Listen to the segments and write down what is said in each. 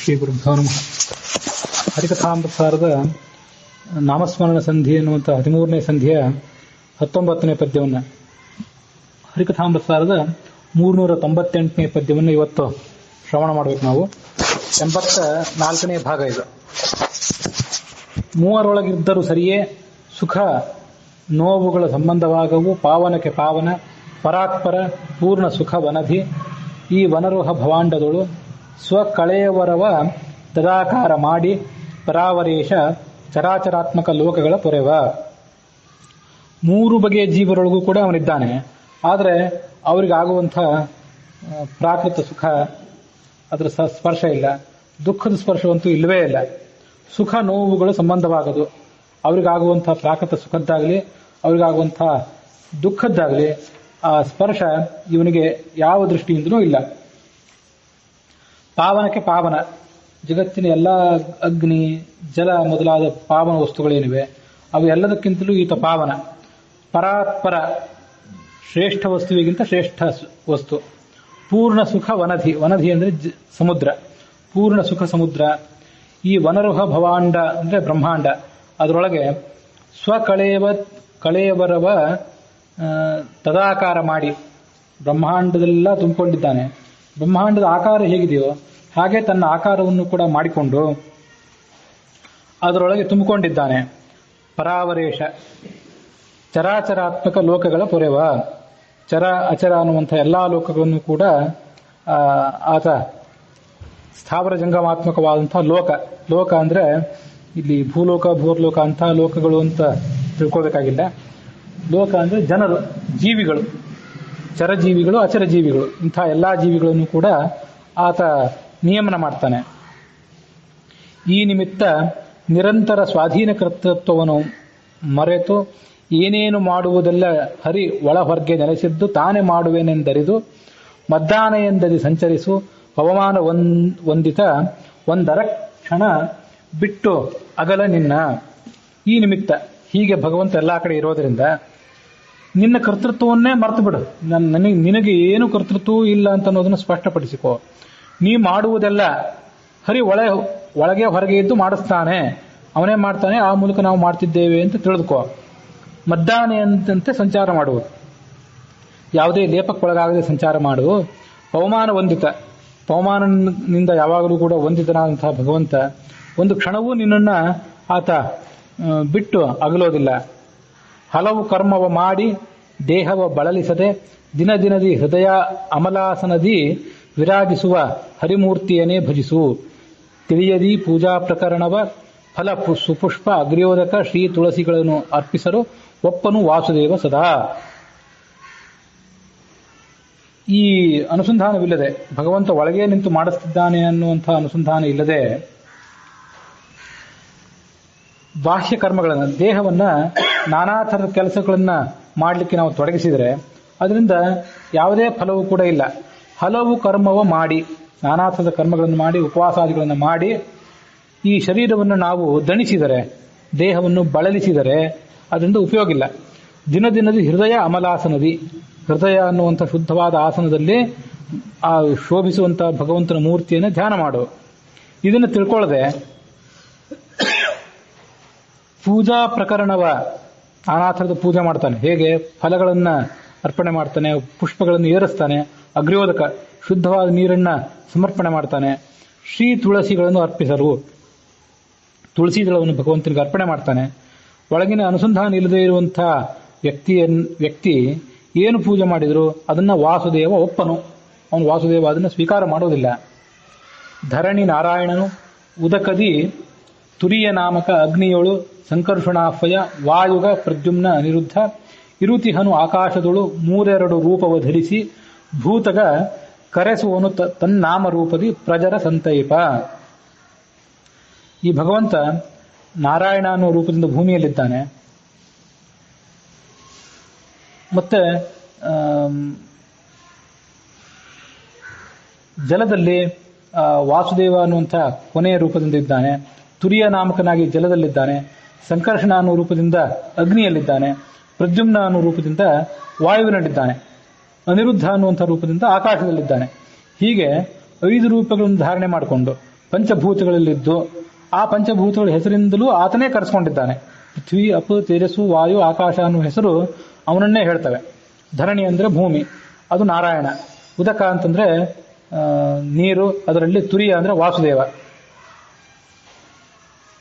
ಶ್ರೀ ಗುರುಭ್ಯೋ ನಮಃ. ಹರಿಕಥಾಮೃತಸಾರದ ನಾಮಸ್ಮರಣ ಸಂಧಿ ಎನ್ನುವಂಥ 13ನೇ ಸಂಧಿಯ 19ನೇ ಪದ್ಯವನ್ನು, ಹರಿಕಥಾಮೃತಸಾರದ 398ನೇ ಪದ್ಯವನ್ನು ಇವತ್ತು ಶ್ರವಣ ಮಾಡಬೇಕು. ನಾವು 84ನೇ ಭಾಗ ಇದು. ಮೂವರೊಳಗಿದ್ದರೂ ಸರಿಯೇ ಸುಖ ನೋವುಗಳ ಸಂಬಂಧವಾಗವು, ಪಾವನಕ್ಕೆ ಪಾವನ ಪರಾತ್ಪರ ಪೂರ್ಣ ಸುಖ ವನಧಿ. ಈ ವನರೋಹ ಭವಾಂಡದೊಳು ಸ್ವಕಳೆಯವರವ ತದಾಕಾರ ಮಾಡಿ ಪರಾವರೇಶ ಚರಾಚರಾತ್ಮಕ ಲೋಕಗಳ ಪೊರೆವ. ಮೂರು ಬಗೆಯ ಜೀವರೊಳಗೂ ಕೂಡ ಅವನಿದ್ದಾನೆ. ಆದರೆ ಅವರಿಗಾಗುವಂಥ ಪ್ರಾಕೃತ ಸುಖ, ಅದರ ಸ್ಪರ್ಶ ಇಲ್ಲ. ದುಃಖದ ಸ್ಪರ್ಶವಂತೂ ಇಲ್ಲವೇ ಇಲ್ಲ. ಸುಖ ನೋವುಗಳು ಸಂಬಂಧವಾಗದು. ಅವರಿಗಾಗುವಂಥ ಪ್ರಾಕೃತ ಸುಖದ್ದಾಗಲಿ ಅವರಿಗಾಗುವಂಥ ದುಃಖದ್ದಾಗಲಿ ಆ ಸ್ಪರ್ಶ ಇವನಿಗೆ ಯಾವ ದೃಷ್ಟಿಯಿಂದಲೂ ಇಲ್ಲ. ಪಾವನಕ್ಕೆ ಪಾವನ, ಜಗತ್ತಿನ ಎಲ್ಲ ಅಗ್ನಿ ಜಲ ಮೊದಲಾದ ಪಾವನ ವಸ್ತುಗಳೇನಿವೆ ಅವು ಎಲ್ಲದಕ್ಕಿಂತಲೂ ಈತ ಪಾವನ. ಪರಾತ್ಪರ, ಶ್ರೇಷ್ಠ ವಸ್ತುವಿಗಿಂತ ಶ್ರೇಷ್ಠ ವಸ್ತು. ಪೂರ್ಣ ಸುಖ ವನಧಿ, ವನಧಿ ಅಂದರೆ ಸಮುದ್ರ, ಪೂರ್ಣ ಸುಖ ಸಮುದ್ರ. ಈ ವನರುಹ ಭವಾಂಡ ಅಂದರೆ ಬ್ರಹ್ಮಾಂಡ, ಅದರೊಳಗೆ ಕಳೆಯವರವ ತದಾಕಾರ ಮಾಡಿ ಬ್ರಹ್ಮಾಂಡದೆಲ್ಲ ತುಂಬಿಕೊಂಡಿದ್ದಾನೆ. ಬ್ರಹ್ಮಾಂಡದ ಆಕಾರ ಹೇಗಿದೆಯೋ ಹಾಗೆ ತನ್ನ ಆಕಾರವನ್ನು ಕೂಡ ಮಾಡಿಕೊಂಡು ಅದರೊಳಗೆ ತುಂಬಿಕೊಂಡಿದ್ದಾನೆ. ಪರಾವರೇಶ ಚರಾಚರಾತ್ಮಕ ಲೋಕಗಳ ಪೊರೆವ. ಚರ ಅಚರ ಅನ್ನುವಂಥ ಎಲ್ಲಾ ಲೋಕಗಳನ್ನು ಕೂಡ ಆತ ಸ್ಥಾವರ ಜಂಗಮಾತ್ಮಕವಾದಂತಹ ಲೋಕ. ಲೋಕ ಅಂದ್ರೆ ಇಲ್ಲಿ ಭೂಲೋಕ ಭೂರ್ಲೋಕ ಅಂಥ ಲೋಕಗಳು ಅಂತ ತಿಳ್ಕೊಳ್ಬೇಕಾಗಿಲ್ಲ. ಲೋಕ ಅಂದ್ರೆ ಜನರು, ಜೀವಿಗಳು, ಚರಜೀವಿಗಳು ಅಚರಜೀವಿಗಳು, ಇಂಥ ಎಲ್ಲಾ ಜೀವಿಗಳನ್ನು ಕೂಡ ಆತ ನಿಯಮನ ಮಾಡ್ತಾನೆ. ಈ ನಿಮಿತ್ತ ನಿರಂತರ ಸ್ವಾಧೀನ ಕರ್ತೃತ್ವವನ್ನು ಮರೆತು ಏನೇನು ಮಾಡುವುದೆಲ್ಲ ಹರಿ ಒಳ ಹೊರಗೆ ನೆಲೆಸಿದ್ದು ತಾನೇ ಮಾಡುವೆನೆಂದರಿದು ಮದ್ದಾನ ಎಂದದಿ ಸಂಚರಿಸು ಪವಮಾನ ವಂದಿತ ಒಂದರ ಕ್ಷಣ ಬಿಟ್ಟು ಅಗಲ ನಿನ್ನ. ಈ ನಿಮಿತ್ತ, ಹೀಗೆ ಭಗವಂತ ಎಲ್ಲಾ ಕಡೆ ಇರೋದರಿಂದ ನಿನ್ನ ಕರ್ತೃತ್ವವನ್ನೇ ಮರೆತು ಬಿಡು. ನಿನಗೆ ಏನು ಕರ್ತೃತ್ವವೂ ಇಲ್ಲ ಅಂತ ಅನ್ನೋದನ್ನು ಸ್ಪಷ್ಟಪಡಿಸಿಕೋ. ನೀ ಮಾಡುವುದೆಲ್ಲ ಹರಿ ಒಳಗೆ ಹೊರಗೆ ಇದ್ದು ಮಾಡಿಸ್ತಾನೆ, ಅವನೇ ಮಾಡ್ತಾನೆ, ಆ ಮೂಲಕ ನಾವು ಮಾಡ್ತಿದ್ದೇವೆ ಅಂತ ತಿಳಿದುಕೋ. ಮದ್ದಾನೆ ಅಂತಂತೆ ಸಂಚಾರ ಮಾಡುವುದು, ಯಾವುದೇ ಲೇಪಕ್ಕೊಳಗಾಗದೆ ಸಂಚಾರ ಮಾಡುವು. ಪವಮಾನ ವಂದಿತ, ಪವಮಾನನಿಂದ ಯಾವಾಗಲೂ ಕೂಡ ವಂದಿತನಾದಂತಹ ಭಗವಂತ ಒಂದು ಕ್ಷಣವೂ ನಿನ್ನನ್ನ ಆತ ಬಿಟ್ಟು ಅಗಲೋದಿಲ್ಲ. ಹಲವು ಕರ್ಮವ ಮಾಡಿ ದೇಹವ ಬಳಲಿಸದೆ ದಿನ ದಿನದಿ ಹೃದಯ ಅಮಲಾಸನದಿ ವಿರಾಜಿಸುವ ಹರಿಮೂರ್ತಿಯನ್ನೇ ಭಜಿಸು. ತಿಳಿಯದಿ ಪೂಜಾ ಪ್ರಕರಣವ ಫಲ ಸುಪುಷ್ಪ ಅಗ್ರ್ಯೋದಕ ಶ್ರೀ ತುಳಸಿಗಳನ್ನು ಅರ್ಪಿಸಲು ಒಪ್ಪನು ವಾಸುದೇವ ಸದಾ. ಈ ಅನುಸಂಧಾನವಿಲ್ಲದೆ, ಭಗವಂತ ಒಳಗೆ ನಿಂತು ಮಾಡಿಸ್ತಿದ್ದಾನೆ ಅನ್ನುವಂಥ ಅನುಸಂಧಾನ ಇಲ್ಲದೆ ಬಾಹ್ಯ ಕರ್ಮಗಳನ್ನು, ದೇಹವನ್ನ ನಾನಾ ಥರದ ಕೆಲಸಗಳನ್ನ ಮಾಡಲಿಕ್ಕೆ ನಾವು ತೊಡಗಿಸಿದರೆ ಅದರಿಂದ ಯಾವುದೇ ಫಲವೂ ಕೂಡ ಇಲ್ಲ. ಹಲವು ಕರ್ಮವ ಮಾಡಿ, ನಾನಾ ಥರದ ಕರ್ಮಗಳನ್ನು ಮಾಡಿ, ಉಪವಾಸಾದಿಗಳನ್ನು ಮಾಡಿ ಈ ಶರೀರವನ್ನು ನಾವು ದಣಿಸಿದರೆ, ದೇಹವನ್ನು ಬಳಲಿಸಿದರೆ ಅದರಿಂದ ಉಪಯೋಗ ಇಲ್ಲ. ದಿನ ದಿನದಿ ಹೃದಯ ಅಮಲಾಸನದಿ, ಹೃದಯ ಅನ್ನುವಂಥ ಶುದ್ಧವಾದ ಆಸನದಲ್ಲಿ ಆ ಶೋಭಿಸುವಂಥ ಭಗವಂತನ ಮೂರ್ತಿಯನ್ನು ಧ್ಯಾನ ಮಾಡು. ಇದನ್ನು ತಿಳ್ಕೊಳ್ಳದೆ ಪೂಜಾ ಪ್ರಕರಣವ, ನಾನಾ ಥರದ ಪೂಜೆ ಮಾಡ್ತಾನೆ. ಹೇಗೆ ಫಲಗಳನ್ನ ಅರ್ಪಣೆ ಮಾಡ್ತಾನೆ, ಪುಷ್ಪಗಳನ್ನು ಏರಿಸ್ತಾನೆ, ಅಗ್ರ್ಯೋದಕ ಶುದ್ಧವಾದ ನೀರನ್ನ ಸಮರ್ಪಣೆ ಮಾಡ್ತಾನೆ, ಶ್ರೀ ತುಳಸಿಗಳನ್ನು ಅರ್ಪಿಸರು, ತುಳಸಿ ದಳವನ್ನು ಭಗವಂತನಿಗೆ ಅರ್ಪಣೆ ಮಾಡ್ತಾನೆ. ಒಳಗಿನ ಅನುಸಂಧಾನ ಇಲ್ಲದೆ ಇರುವಂಥ ವ್ಯಕ್ತಿ ಏನು ಪೂಜೆ ಮಾಡಿದ್ರು ಅದನ್ನ ವಾಸುದೇವ ಒಪ್ಪನು. ಅವನು ವಾಸುದೇವ ಅದನ್ನು ಸ್ವೀಕಾರ ಮಾಡೋದಿಲ್ಲ. ಧರಣಿ ನಾರಾಯಣನು ಉದಕದಿ ತುರಿಯ ನಾಮಕ ಅಗ್ನಿಯೋಳು ಸಂಕರ್ಷಣಾಫಯ ವಾಯುಗ ಪ್ರದ್ಯುಮ್ನ ಅನಿರುದ್ಧ ಇರುತಿಹನು ಆಕಾಶದೊಳು ಮೂರೆರಡು ರೂಪವ ಧರಿಸಿ ಭೂತಗ ಕರೆಸುವನು ತನ್ನಾಮ ರೂಪದಿ ಪ್ರಜರ ಸಂತೈಪ. ಈ ಭಗವಂತ ನಾರಾಯಣ ಅನ್ನೋ ರೂಪದಿಂದ ಭೂಮಿಯಲ್ಲಿದ್ದಾನೆ. ಮತ್ತೆ ಜಲದಲ್ಲಿ ವಾಸುದೇವ ಅನ್ನುವಂಥ ಕೊನೆಯ ರೂಪದಿಂದ ಇದ್ದಾನೆ. ತುರಿಯ ನಾಮಕನಾಗಿ ಜಲದಲ್ಲಿದ್ದಾನೆ. ಸಂಕರ್ಷಣ ಅನ್ನೋ ರೂಪದಿಂದ ಅಗ್ನಿಯಲ್ಲಿದ್ದಾನೆ. ಪ್ರದ್ಯುಮ್ನ ಅನ್ನೋ ರೂಪದಿಂದ ವಾಯುವಿನಲ್ಲಿದ್ದಾನೆ. ಅನಿರುದ್ಧ ಅನ್ನುವಂಥ ರೂಪದಿಂದ ಆಕಾಶದಲ್ಲಿದ್ದಾನೆ. ಹೀಗೆ 5 ರೂಪಗಳನ್ನು ಧಾರಣೆ ಮಾಡಿಕೊಂಡು ಪಂಚಭೂತಗಳಲ್ಲಿದ್ದು ಆ ಪಂಚಭೂತಗಳ ಹೆಸರಿಂದಲೂ ಆತನೇ ಕರೆಸ್ಕೊಂಡಿದ್ದಾನೆ. ಪೃಥ್ವಿ, ಅಪು, ತೇಜಸ್ಸು, ವಾಯು, ಆಕಾಶ ಅನ್ನುವ ಹೆಸರು ಅವನನ್ನೇ ಹೇಳ್ತವೆ. ಧರಣಿ ಅಂದ್ರೆ ಭೂಮಿ, ಅದು ನಾರಾಯಣ. ಉದಕ ಅಂತಂದ್ರೆ ನೀರು, ಅದರಲ್ಲಿ ತುರಿಯ ಅಂದ್ರೆ ವಾಸುದೇವ.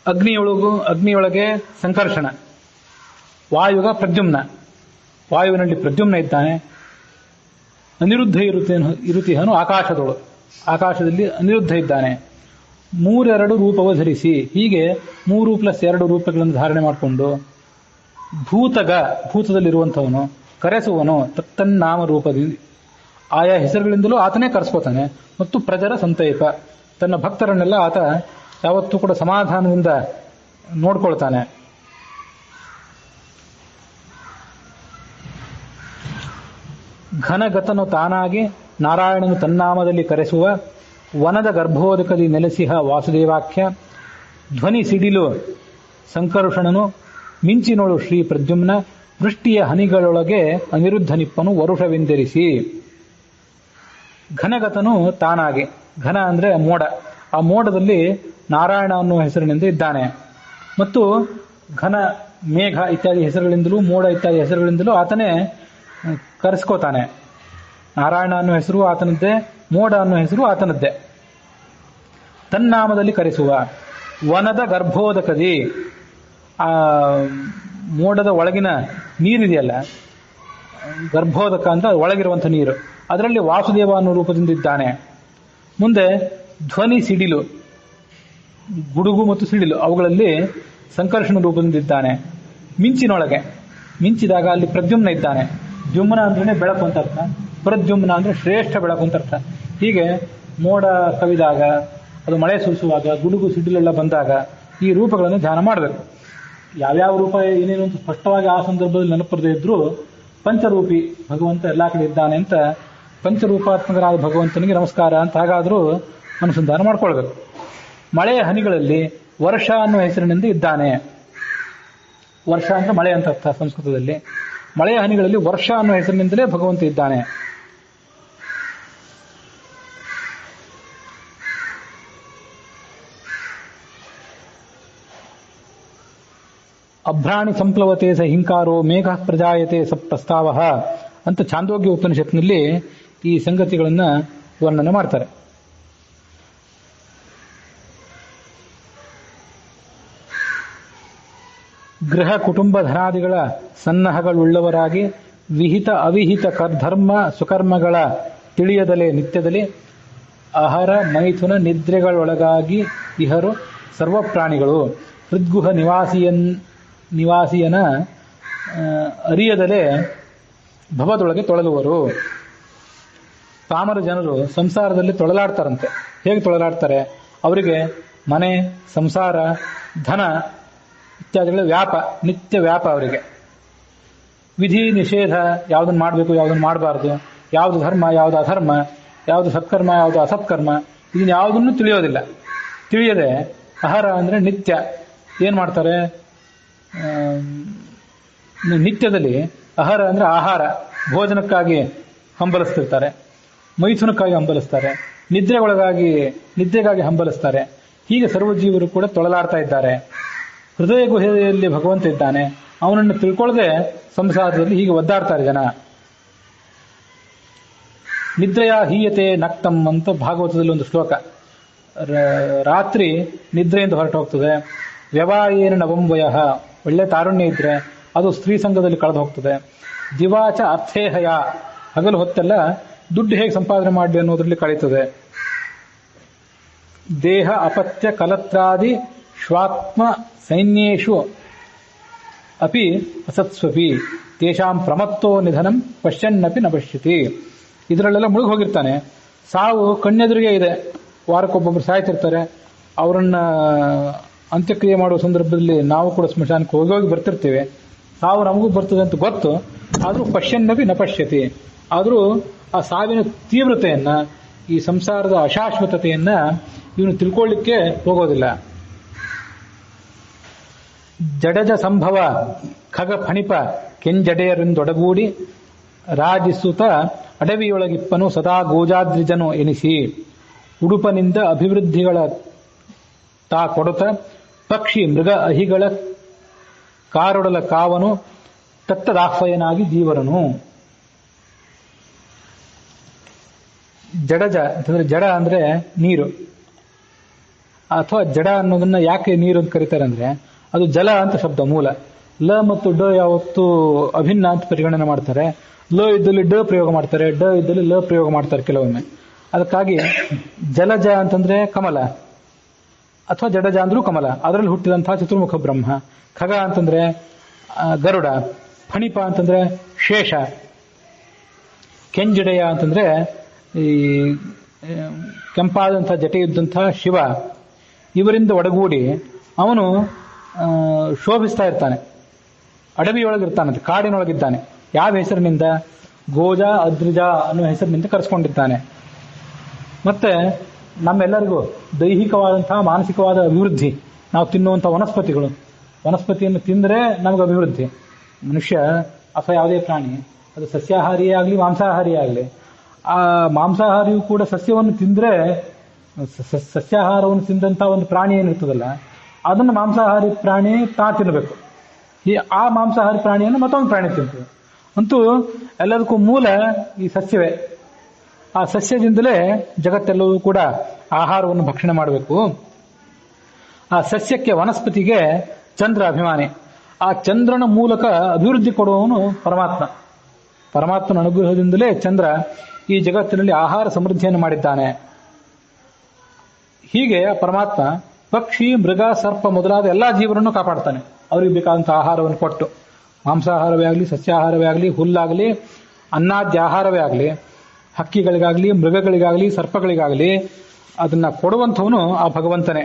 ಅಗ್ನಿಯೊಳಗೆ ಸಂಕರ್ಷಣ, ವಾಯುಗ ಪ್ರದ್ಯುಮ್ನ, ವಾಯುವಿನಲ್ಲಿ ಪ್ರದ್ಯುಮ್ನ ಇದ್ದಾನೆ. ಅನಿರುದ್ಧ ಇರುತಿಹನು ಆಕಾಶದೊಳು, ಆಕಾಶದಲ್ಲಿ ಅನಿರುದ್ಧ ಇದ್ದಾನೆ. 3 ರೂಪವ ಧರಿಸಿ, ಹೀಗೆ 3+2 ರೂಪಗಳನ್ನು ಧಾರಣೆ ಮಾಡಿಕೊಂಡು ಭೂತದಲ್ಲಿರುವಂಥವನು ಕರೆಸುವನು ತತ್ತನ್ನಾಮ ರೂಪದಿಂದ ಆಯಾ ಹೆಸರುಗಳಿಂದಲೂ ಆತನೇ ಕರೆಸ್ಕೋತಾನೆ. ಮತ್ತು ಪ್ರಜರ ಸಂತೈಪ, ತನ್ನ ಭಕ್ತರನ್ನೆಲ್ಲ ಆತ ಯಾವತ್ತೂ ಕೂಡ ಸಮಾಧಾನದಿಂದ ನೋಡ್ಕೊಳ್ತಾನೆ. ಘನಗತನು ತಾನಾಗಿ ನಾರಾಯಣನು ತನ್ನಾಮದಲ್ಲಿ ಕರೆಸುವ ವನದ ಗರ್ಭೋದಕದಿ ನೆಲೆಸಿಹ ವಾಸುದೇವಾಖ್ಯ. ಧ್ವನಿ ಸಿಡಿಲು ಸಂಕರುಷಣನು, ಮಿಂಚಿನೊಳು ಶ್ರೀ ಪ್ರದ್ಯುಮ್ನ, ವೃಷ್ಟಿಯ ಹನಿಗಳೊಳಗೆ ಅನಿರುದ್ಧ ನಿಪ್ಪನು ವರುಷವೆಂದೆರಿಸಿ. ಘನಗತನು ತಾನಾಗಿ, ಘನ ಅಂದ್ರೆ ಮೋಡ, ಆ ಮೋಡದಲ್ಲಿ ನಾರಾಯಣ ಅನ್ನುವ ಹೆಸರಿನಿಂದ ಇದ್ದಾನೆ. ಮತ್ತು ಘನ, ಮೇಘ ಇತ್ಯಾದಿ ಹೆಸರುಗಳಿಂದಲೂ, ಮೋಡ ಇತ್ಯಾದಿ ಹೆಸರುಗಳಿಂದಲೂ ಆತನೇ ಕರೆಸ್ಕೋತಾನೆ. ನಾರಾಯಣ ಅನ್ನೋ ಹೆಸರು ಆತನದ್ದೇ, ಮೋಡ ಅನ್ನೋ ಹೆಸರು ಆತನದ್ದೇ. ತನ್ನಾಮದಲ್ಲಿ ಕರೆಸುವ ವನದ ಗರ್ಭೋದಕದಿ, ಆ ಮೋಡದ ಒಳಗಿನ ನೀರಿದೆಯಲ್ಲ, ಗರ್ಭೋದಕ ಅಂತ ಒಳಗಿರುವಂಥ ನೀರು, ಅದರಲ್ಲಿ ವಾಸುದೇವ ಅನ್ನೋ ರೂಪದಿಂದ ಇದ್ದಾನೆ. ಮುಂದೆ ಧ್ವನಿ ಸಿಡಿಲು, ಗುಡುಗು ಮತ್ತು ಸಿಡಿಲು ಅವುಗಳಲ್ಲಿ ಸಂಕರ್ಷಣ ರೂಪದಿಂದ ಇದ್ದಾನೆ. ಮಿಂಚಿನೊಳಗೆ, ಮಿಂಚಿದಾಗ ಅಲ್ಲಿ ಪ್ರದ್ಯುಮ್ನ ಇದ್ದಾನೆ. ದ್ಯುಮ್ನ ಅಂದ್ರೆ ಬೆಳಕು ಅಂತ ಅರ್ಥ, ಪ್ರದ್ಯುಮ್ನ ಅಂದ್ರೆ ಶ್ರೇಷ್ಠ ಬೆಳಕು ಅಂತ ಅರ್ಥ. ಹೀಗೆ ಮೋಡ ಕವಿದಾಗ, ಅದು ಮಳೆ ಸುರಿಸುವಾಗ, ಗುಡುಗು ಸಿಡಿಲೆಲ್ಲ ಬಂದಾಗ ಈ ರೂಪಗಳನ್ನು ಧ್ಯಾನ ಮಾಡಬೇಕು. ಯಾವ್ಯಾವ ರೂಪ ಏನೇನು ಅಂತ ಸ್ಪಷ್ಟವಾಗಿ ಆ ಸಂದರ್ಭದಲ್ಲಿ ನೆನಪರದೇ ಇದ್ರೂ ಪಂಚರೂಪಿ ಭಗವಂತ ಎಲ್ಲಾ ಕಡೆ ಇದ್ದಾನೆ ಅಂತ, ಪಂಚರೂಪಾತ್ಮಕರಾದ ಭಗವಂತನಿಗೆ ನಮಸ್ಕಾರ ಅಂತ ಹಾಗಾದ್ರೂ ಅನುಸಂಧಾನ ಮಾಡ್ಕೊಳ್ಬೇಕು. ಮಳೆಯ ಹನಿಗಳಲ್ಲಿ ವರ್ಷ ಅನ್ನುವ ಹೆಸರಿನಿಂದ ಇದ್ದಾನೆ. ವರ್ಷ ಅಂದ್ರೆ ಮಳೆ ಅಂತ ಅರ್ಥ ಸಂಸ್ಕೃತದಲ್ಲಿ. ಮಳೆಯ ಹನಿಗಳಲ್ಲಿ ವರ್ಷ ಅನ್ನುವ ಹೆಸರಿನಿಂದಲೇ ಭಗವಂತ ಇದ್ದಾನೆ. ಅಭ್ರಾಣಿ ಸಂಪ್ಲವತೆ ಸ ಹಿಂಕಾರೋ ಮೇಘ ಪ್ರಜಾಯತೆ ಸ ಪ್ರಸ್ತಾವ ಅಂತ ಛಾಂದೋಗ್ಯ ಉಪನಿಷತ್ನಲ್ಲಿ ಈ ಸಂಗತಿಗಳನ್ನ ವರ್ಣನೆ ಮಾಡ್ತಾರೆ. ಗೃಹ ಕುಟುಂಬ ಧನಾದಿಗಳ ಸನ್ನಹಗಳುಳ್ಳವರಾಗಿ ವಿಹಿತ ಅವಿಹಿತ ಧರ್ಮ ಸುಕರ್ಮಗಳ ತಿಳಿಯದಲೆ ನಿತ್ಯದಲ್ಲಿ ಆಹಾರ ಮೈಥುನ ನಿದ್ರೆಗಳೊಳಗಾಗಿ ಇಹರು ಸರ್ವ ಪ್ರಾಣಿಗಳು. ಹೃದ್ಗುಹ ನಿವಾಸಿಯನ ಅರಿಯದಲೆ ಭವದೊಳಗೆ ತೊಳಲುವರು. ಪಾಮರ ಜನರು ಸಂಸಾರದಲ್ಲಿ ತೊಳಲಾಡ್ತಾರಂತೆ. ಹೇಗೆ ತೊಳಲಾಡ್ತಾರೆ? ಅವರಿಗೆ ಮನೆ, ಸಂಸಾರ, ಧನ ಇತ್ಯಾದಿಗಳ ವ್ಯಾಪ, ನಿತ್ಯ ವ್ಯಾಪ ಅವರಿಗೆ. ವಿಧಿ ನಿಷೇಧ, ಯಾವುದನ್ನು ಮಾಡಬೇಕು ಯಾವುದನ್ನು ಮಾಡಬಾರ್ದು, ಯಾವುದು ಧರ್ಮ ಯಾವುದು ಅಧರ್ಮ, ಯಾವುದು ಸತ್ಕರ್ಮ ಯಾವುದು ಅಸತ್ಕರ್ಮ, ಇದನ್ನ ಯಾವುದನ್ನು ತಿಳಿಯೋದಿಲ್ಲ. ತಿಳಿಯದೆ ಆಹಾರ ಅಂದ್ರೆ ನಿತ್ಯ ಏನ್ ಮಾಡ್ತಾರೆ? ನಿತ್ಯದಲ್ಲಿ ಆಹಾರ ಅಂದ್ರೆ ಆಹಾರ, ಭೋಜನಕ್ಕಾಗಿ ಹಂಬಲಿಸ್ತಿರ್ತಾರೆ, ಮೈಥುನಕ್ಕಾಗಿ ಹಂಬಲಿಸ್ತಾರೆ, ನಿದ್ರೆಗಾಗಿ ಹಂಬಲಿಸ್ತಾರೆ. ಹೀಗೆ ಸರ್ವಜೀವರು ಕೂಡ ತೊಳಲಾಡ್ತಾ ಇದ್ದಾರೆ. ಹೃದಯ ಗುಹೆಯಲ್ಲಿ ಭಗವಂತ ಇದ್ದಾನೆ, ಅವನನ್ನು ತಿಳ್ಕೊಳ್ಳದೆ ಸಂಸಾರದಲ್ಲಿ ಹೀಗೆ ಒದ್ದಾಡ್ತಾರೆ ಜನ. ನಿದ್ರೆಯ ಹೀಯತೆ ನಕ್ತಂ ಅಂತ ಭಾಗವತದಲ್ಲಿ ಒಂದು ಶ್ಲೋಕ. ರಾತ್ರಿ ನಿದ್ರೆಯಿಂದ ಹೊರಟು ಹೋಗ್ತದೆ. ವ್ಯವಾಯೇನ ನವಂವಯ, ಒಳ್ಳೆ ತಾರುಣ್ಯ ಇದ್ರೆ ಅದು ಸ್ತ್ರೀ ಸಂಘದಲ್ಲಿ ಕಳೆದು ಹೋಗ್ತದೆ. ದಿವಾಚ ಅರ್ಥೇಹಯ, ಹಗಲು ಹೊತ್ತೆಲ್ಲ ದುಡ್ಡು ಹೇಗೆ ಸಂಪಾದನೆ ಮಾಡಲಿ ಅನ್ನೋದ್ರಲ್ಲಿ ಕಳೀತದೆ. ದೇಹ ಅಪತ್ಯ ಕಲತ್ರಾದಿ ಶ್ವಾತ್ಮ ಸೈನ್ಯೇಶು ಅಪಿ ಅಸತ್ಸ್ವಪಿ ತೇಷಾಂ ಪ್ರಮತ್ತೋ ನಿಧನಂ ಪಶ್ಯನ್ನಪಿ ನ ಪಶ್ಯತಿ. ಇದರಲ್ಲೆಲ್ಲ ಮುಳುಗಿ ಹೋಗಿರ್ತಾನೆ. ಸಾವು ಕಣ್ಣೆದುರಿಗೆ ಇದೆ, ವಾರಕ್ಕೊಬ್ಬೊಬ್ರು ಸಾಯ್ತಿರ್ತಾರೆ. ಅವರನ್ನ ಅಂತ್ಯಕ್ರಿಯೆ ಮಾಡುವ ಸಂದರ್ಭದಲ್ಲಿ ನಾವು ಕೂಡ ಸ್ಮಶಾನಕ್ಕೆ ಹೋಗಿ ಬರ್ತಿರ್ತೀವಿ. ಸಾವು ನಮಗೂ ಬರ್ತದೆ ಅಂತ ಗೊತ್ತು, ಆದರೂ ಪಶ್ಯನ್ನಪಿ ನ ಪಶ್ಯತಿ. ಆದರೂ ಆ ಸಾವಿನ ತೀವ್ರತೆಯನ್ನ, ಈ ಸಂಸಾರದ ಅಶಾಶ್ವತತೆಯನ್ನ ಇವನು ತಿಳ್ಕೊಳ್ಳಿಕ್ಕೆ ಹೋಗೋದಿಲ್ಲ. ಜಡಜ ಸಂಭವ ಖಗ ಫಣಿಪ ಕೆಂಜಡೆಯರಿಂದೊಡಗೂಡಿ ರಾಜಿಸುತ್ತ ಅಡವಿಯೊಳಗಿಪ್ಪನು ಸದಾ ಗೋಜಾದ್ರಿಜನು ಎನಿಸಿ ಉಡುಪನಿಂದ ಅಭಿವೃದ್ಧಿಗಳ ತಾ ಕೊಡುತ್ತ ಪಕ್ಷಿ ಮೃಗ ಅಹಿಗಳ ಕಾರೊಡಲ ಕಾವನು ತತ್ತದಾಹ್ವಯನಾಗಿ ಜೀವರನು. ಜಡಜ ಅಂತಂದ್ರೆ ಜಡ ಅಂದ್ರೆ ನೀರು, ಅಥವಾ ಜಡ ಅನ್ನೋದನ್ನ ಯಾಕೆ ನೀರು ಅಂತ ಕರೀತಾರೆ ಅಂದ್ರೆ ಅದು ಜಲ ಅಂತ ಶಬ್ದ ಮೂಲ. ಲ ಮತ್ತು ಡ ಯಾವತ್ತು ಅಭಿನ್ನ ಅಂತ ಪರಿಗಣನೆ ಮಾಡ್ತಾರೆ. ಲ ಇದ್ದಲ್ಲಿ ಡ ಪ್ರಯೋಗ ಮಾಡ್ತಾರೆ, ಡ ಇದ್ದಲ್ಲಿ ಲ ಪ್ರಯೋಗ ಮಾಡ್ತಾರೆ ಕೆಲವೊಮ್ಮೆ. ಅದಕ್ಕಾಗಿ ಜಲಜ ಅಂತಂದ್ರೆ ಕಮಲ, ಅಥವಾ ಜಡಜ ಅಂದ್ರೂ ಕಮಲ, ಅದರಲ್ಲಿ ಹುಟ್ಟಿದಂತಹ ಚತುರ್ಮುಖ ಬ್ರಹ್ಮ. ಖಗ ಅಂತಂದ್ರೆ ಗರುಡ, ಫಣಿಪ ಅಂತಂದ್ರೆ ಶೇಷ, ಕೆಂಜಡೆಯ ಅಂತಂದ್ರೆ ಈ ಕೆಂಪಾದಂತಹ ಜಟೆ ಇದ್ದಂತಹ ಶಿವ. ಇವರಿಂದ ಒಡಗೂಡಿ ಅವನು ಶೋಭಿಸ್ತಾ ಇರ್ತಾನೆ, ಅಡವಿಯೊಳಗಿರ್ತಾನಂತೆ, ಕಾಡಿನೊಳಗಿದ್ದಾನೆ. ಯಾವ ಹೆಸರಿನಿಂದ? ಗೋಜ ಅದ್ರಿಜ ಅನ್ನೋ ಹೆಸರಿನಿಂದ ಕರೆಸ್ಕೊಂಡಿದ್ದಾನೆ. ಮತ್ತೆ ನಮ್ಮೆಲ್ಲರಿಗೂ ದೈಹಿಕವಾದಂತಹ ಮಾನಸಿಕವಾದ ಅಭಿವೃದ್ಧಿ, ನಾವು ತಿನ್ನುವಂತಹ ವನಸ್ಪತಿಯನ್ನು ತಿಂದರೆ ನಮಗೆ ಅಭಿವೃದ್ಧಿ. ಮನುಷ್ಯ ಅಥವಾ ಯಾವುದೇ ಪ್ರಾಣಿ, ಅದು ಸಸ್ಯಾಹಾರಿಯೇ ಆಗಲಿ ಮಾಂಸಾಹಾರಿಯೇ ಆಗಲಿ, ಆ ಮಾಂಸಾಹಾರಿಯೂ ಕೂಡ ಸಸ್ಯವನ್ನು ತಿಂದರೆ, ಸಸ್ಯಾಹಾರವನ್ನು ತಿಂದಂತಹ ಒಂದು ಪ್ರಾಣಿ ಏನಿರ್ತದಲ್ಲ ಅದನ್ನು ಮಾಂಸಾಹಾರಿ ಪ್ರಾಣಿ ತಿನ್ನಬೇಕು. ಆ ಮಾಂಸಾಹಾರಿ ಪ್ರಾಣಿಯನ್ನು ಮತ್ತೊಂದು ಪ್ರಾಣಿ ತಿಂತದೆ. ಅಂತೂ ಎಲ್ಲದಕ್ಕೂ ಮೂಲ ಈ ಸಸ್ಯವೇ. ಆ ಸಸ್ಯದಿಂದಲೇ ಜಗತ್ತೆಲ್ಲವೂ ಕೂಡ ಆಹಾರವನ್ನು ಭಕ್ಷಣೆ ಮಾಡಬೇಕು. ಆ ಸಸ್ಯಕ್ಕೆ, ವನಸ್ಪತಿಗೆ ಚಂದ್ರ ಅಭಿಮಾನಿ. ಆ ಚಂದ್ರನ ಮೂಲಕ ಅಭಿವೃದ್ಧಿ ಕೊಡುವವನು ಪರಮಾತ್ಮ. ಪರಮಾತ್ಮನ ಅನುಗ್ರಹದಿಂದಲೇ ಚಂದ್ರ ಈ ಜಗತ್ತಿನಲ್ಲಿ ಆಹಾರ ಸಮೃದ್ಧಿಯನ್ನು ಮಾಡಿದ್ದಾನೆ. ಹೀಗೆ ಪರಮಾತ್ಮ ಪಕ್ಷಿ, ಮೃಗ, ಸರ್ಪ ಮೊದಲಾದ ಎಲ್ಲಾ ಜೀವರನ್ನು ಕಾಪಾಡ್ತಾನೆ. ಅವರಿಗೆ ಬೇಕಾದಂತಹ ಆಹಾರವನ್ನು ಕೊಟ್ಟು, ಮಾಂಸಾಹಾರವೇ ಆಗಲಿ, ಸಸ್ಯಾಹಾರವೇ ಆಗಲಿ, ಹುಲ್ಲಾಗಲಿ, ಅನ್ನಾದ್ಯ ಆಹಾರವೇ ಆಗಲಿ, ಹಕ್ಕಿಗಳಿಗಾಗಲಿ, ಮೃಗಗಳಿಗಾಗಲಿ, ಸರ್ಪಗಳಿಗಾಗಲಿ ಅದನ್ನ ಕೊಡುವಂಥವನು ಆ ಭಗವಂತನೇ.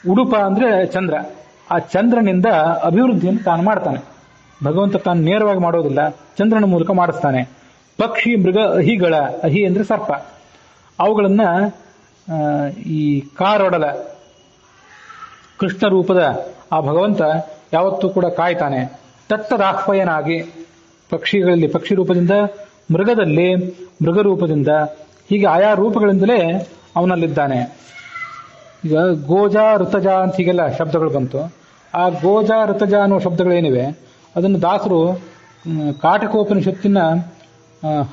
ಉಡುಪ ಅಂದ್ರೆ ಚಂದ್ರ. ಆ ಚಂದ್ರನಿಂದ ಅಭಿವೃದ್ಧಿಯನ್ನು ತಾನು ಮಾಡ್ತಾನೆ. ಭಗವಂತ ತಾನು ನೇರವಾಗಿ ಮಾಡೋದಿಲ್ಲ, ಚಂದ್ರನ ಮೂಲಕ ಮಾಡಿಸ್ತಾನೆ. ಪಕ್ಷಿ, ಮೃಗ, ಅಹಿಗಳ, ಅಹಿ ಅಂದ್ರೆ ಸರ್ಪ, ಅವುಗಳನ್ನ ಈ ಕಾರೊಡಲ ಕೃಷ್ಣ ರೂಪದ ಆ ಭಗವಂತ ಯಾವತ್ತೂ ಕೂಡ ಕಾಯ್ತಾನೆ. ತತ್ತದಾಹ್ವಯನಾಗಿ ಪಕ್ಷಿಗಳಲ್ಲಿ ಪಕ್ಷಿ ರೂಪದಿಂದ, ಮೃಗದಲ್ಲಿ ಮೃಗ ರೂಪದಿಂದ, ಹೀಗೆ ಆಯಾ ರೂಪಗಳಿಂದಲೇ ಅವನಲ್ಲಿದ್ದಾನೆ. ಈಗ ಗೋಜ, ಋತಜ ಅಂತ ಹೀಗೆಲ್ಲ ಶಬ್ದಗಳು ಬಂತು. ಆ ಗೋಜ, ಋತಜ ಅನ್ನುವ ಶಬ್ದಗಳೇನಿವೆ ಅದನ್ನು ದಾಸರು ಕಾಟಕೋಪನಿಷತ್ತಿನ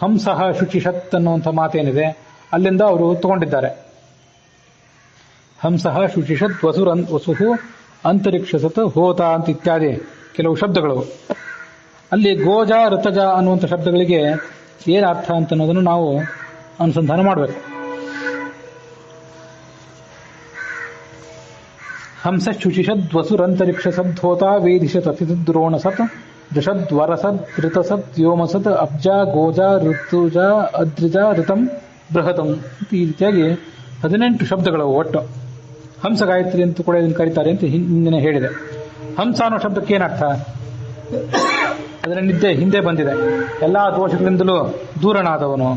ಹಂಸಃ ಶುಚಿಷತ್ ಅನ್ನುವಂಥ ಮಾತೇನಿದೆ ಅಲ್ಲಿಂದ ಅವರು ತಗೊಂಡಿದ್ದಾರೆ. ಹಂಸಃ ಶುಚಿಷತ್ ವಸುಹು ಅಂತರಿಕ್ಷಸತ್ ಹೋತ ಅಂತ ಇತ್ಯಾದಿ ಕೆಲವು ಶಬ್ದಗಳು. ಅಲ್ಲಿ ಗೋಜ, ಋತಜ ಅನ್ನುವಂಥ ಶಬ್ದಗಳಿಗೆ ಏನು ಅರ್ಥ ಅಂತ ಅನ್ನೋದನ್ನು ನಾವು ಅನುಸಂಧಾನ ಮಾಡಬೇಕು. ಹಂಸ ಶುಚಿಷದ್ ವಸುರಂತರಿಕ್ಷಸದ್ ಹೋತ ವೇದಿಷತ್ ಅತಿದ್ರೋಣಸತ್ ದಶದ್ವರಸದ್ ಋತಸತ್ ವ್ಯೋಮಸತ್ ಅಬ್ಜ ಗೋಜ ಋತುಜ ಅದ್ರಿಜ ಋತಂ ಬೃಹತಂ. ಈ ರೀತಿಯಾಗಿ 18 ಶಬ್ದಗಳು ಒಟ್ಟು. ಹಂಸ ಗಾಯತ್ರಿ ಅಂತ ಕೂಡ ಇದನ್ನು ಕರೀತಾರೆ ಅಂತ ಹಿಂದಿನ ಹೇಳಿದೆ. ಹಂಸ ಅನ್ನೋ ಶಬ್ದಕ್ಕೆ ಏನರ್ಥ? ಅದರ ನಿದ್ದೆ ಹಿಂದೆ ಬಂದಿದೆ, ಎಲ್ಲಾ ದೋಷಗಳಿಂದಲೂ ದೂರನಾದವನು.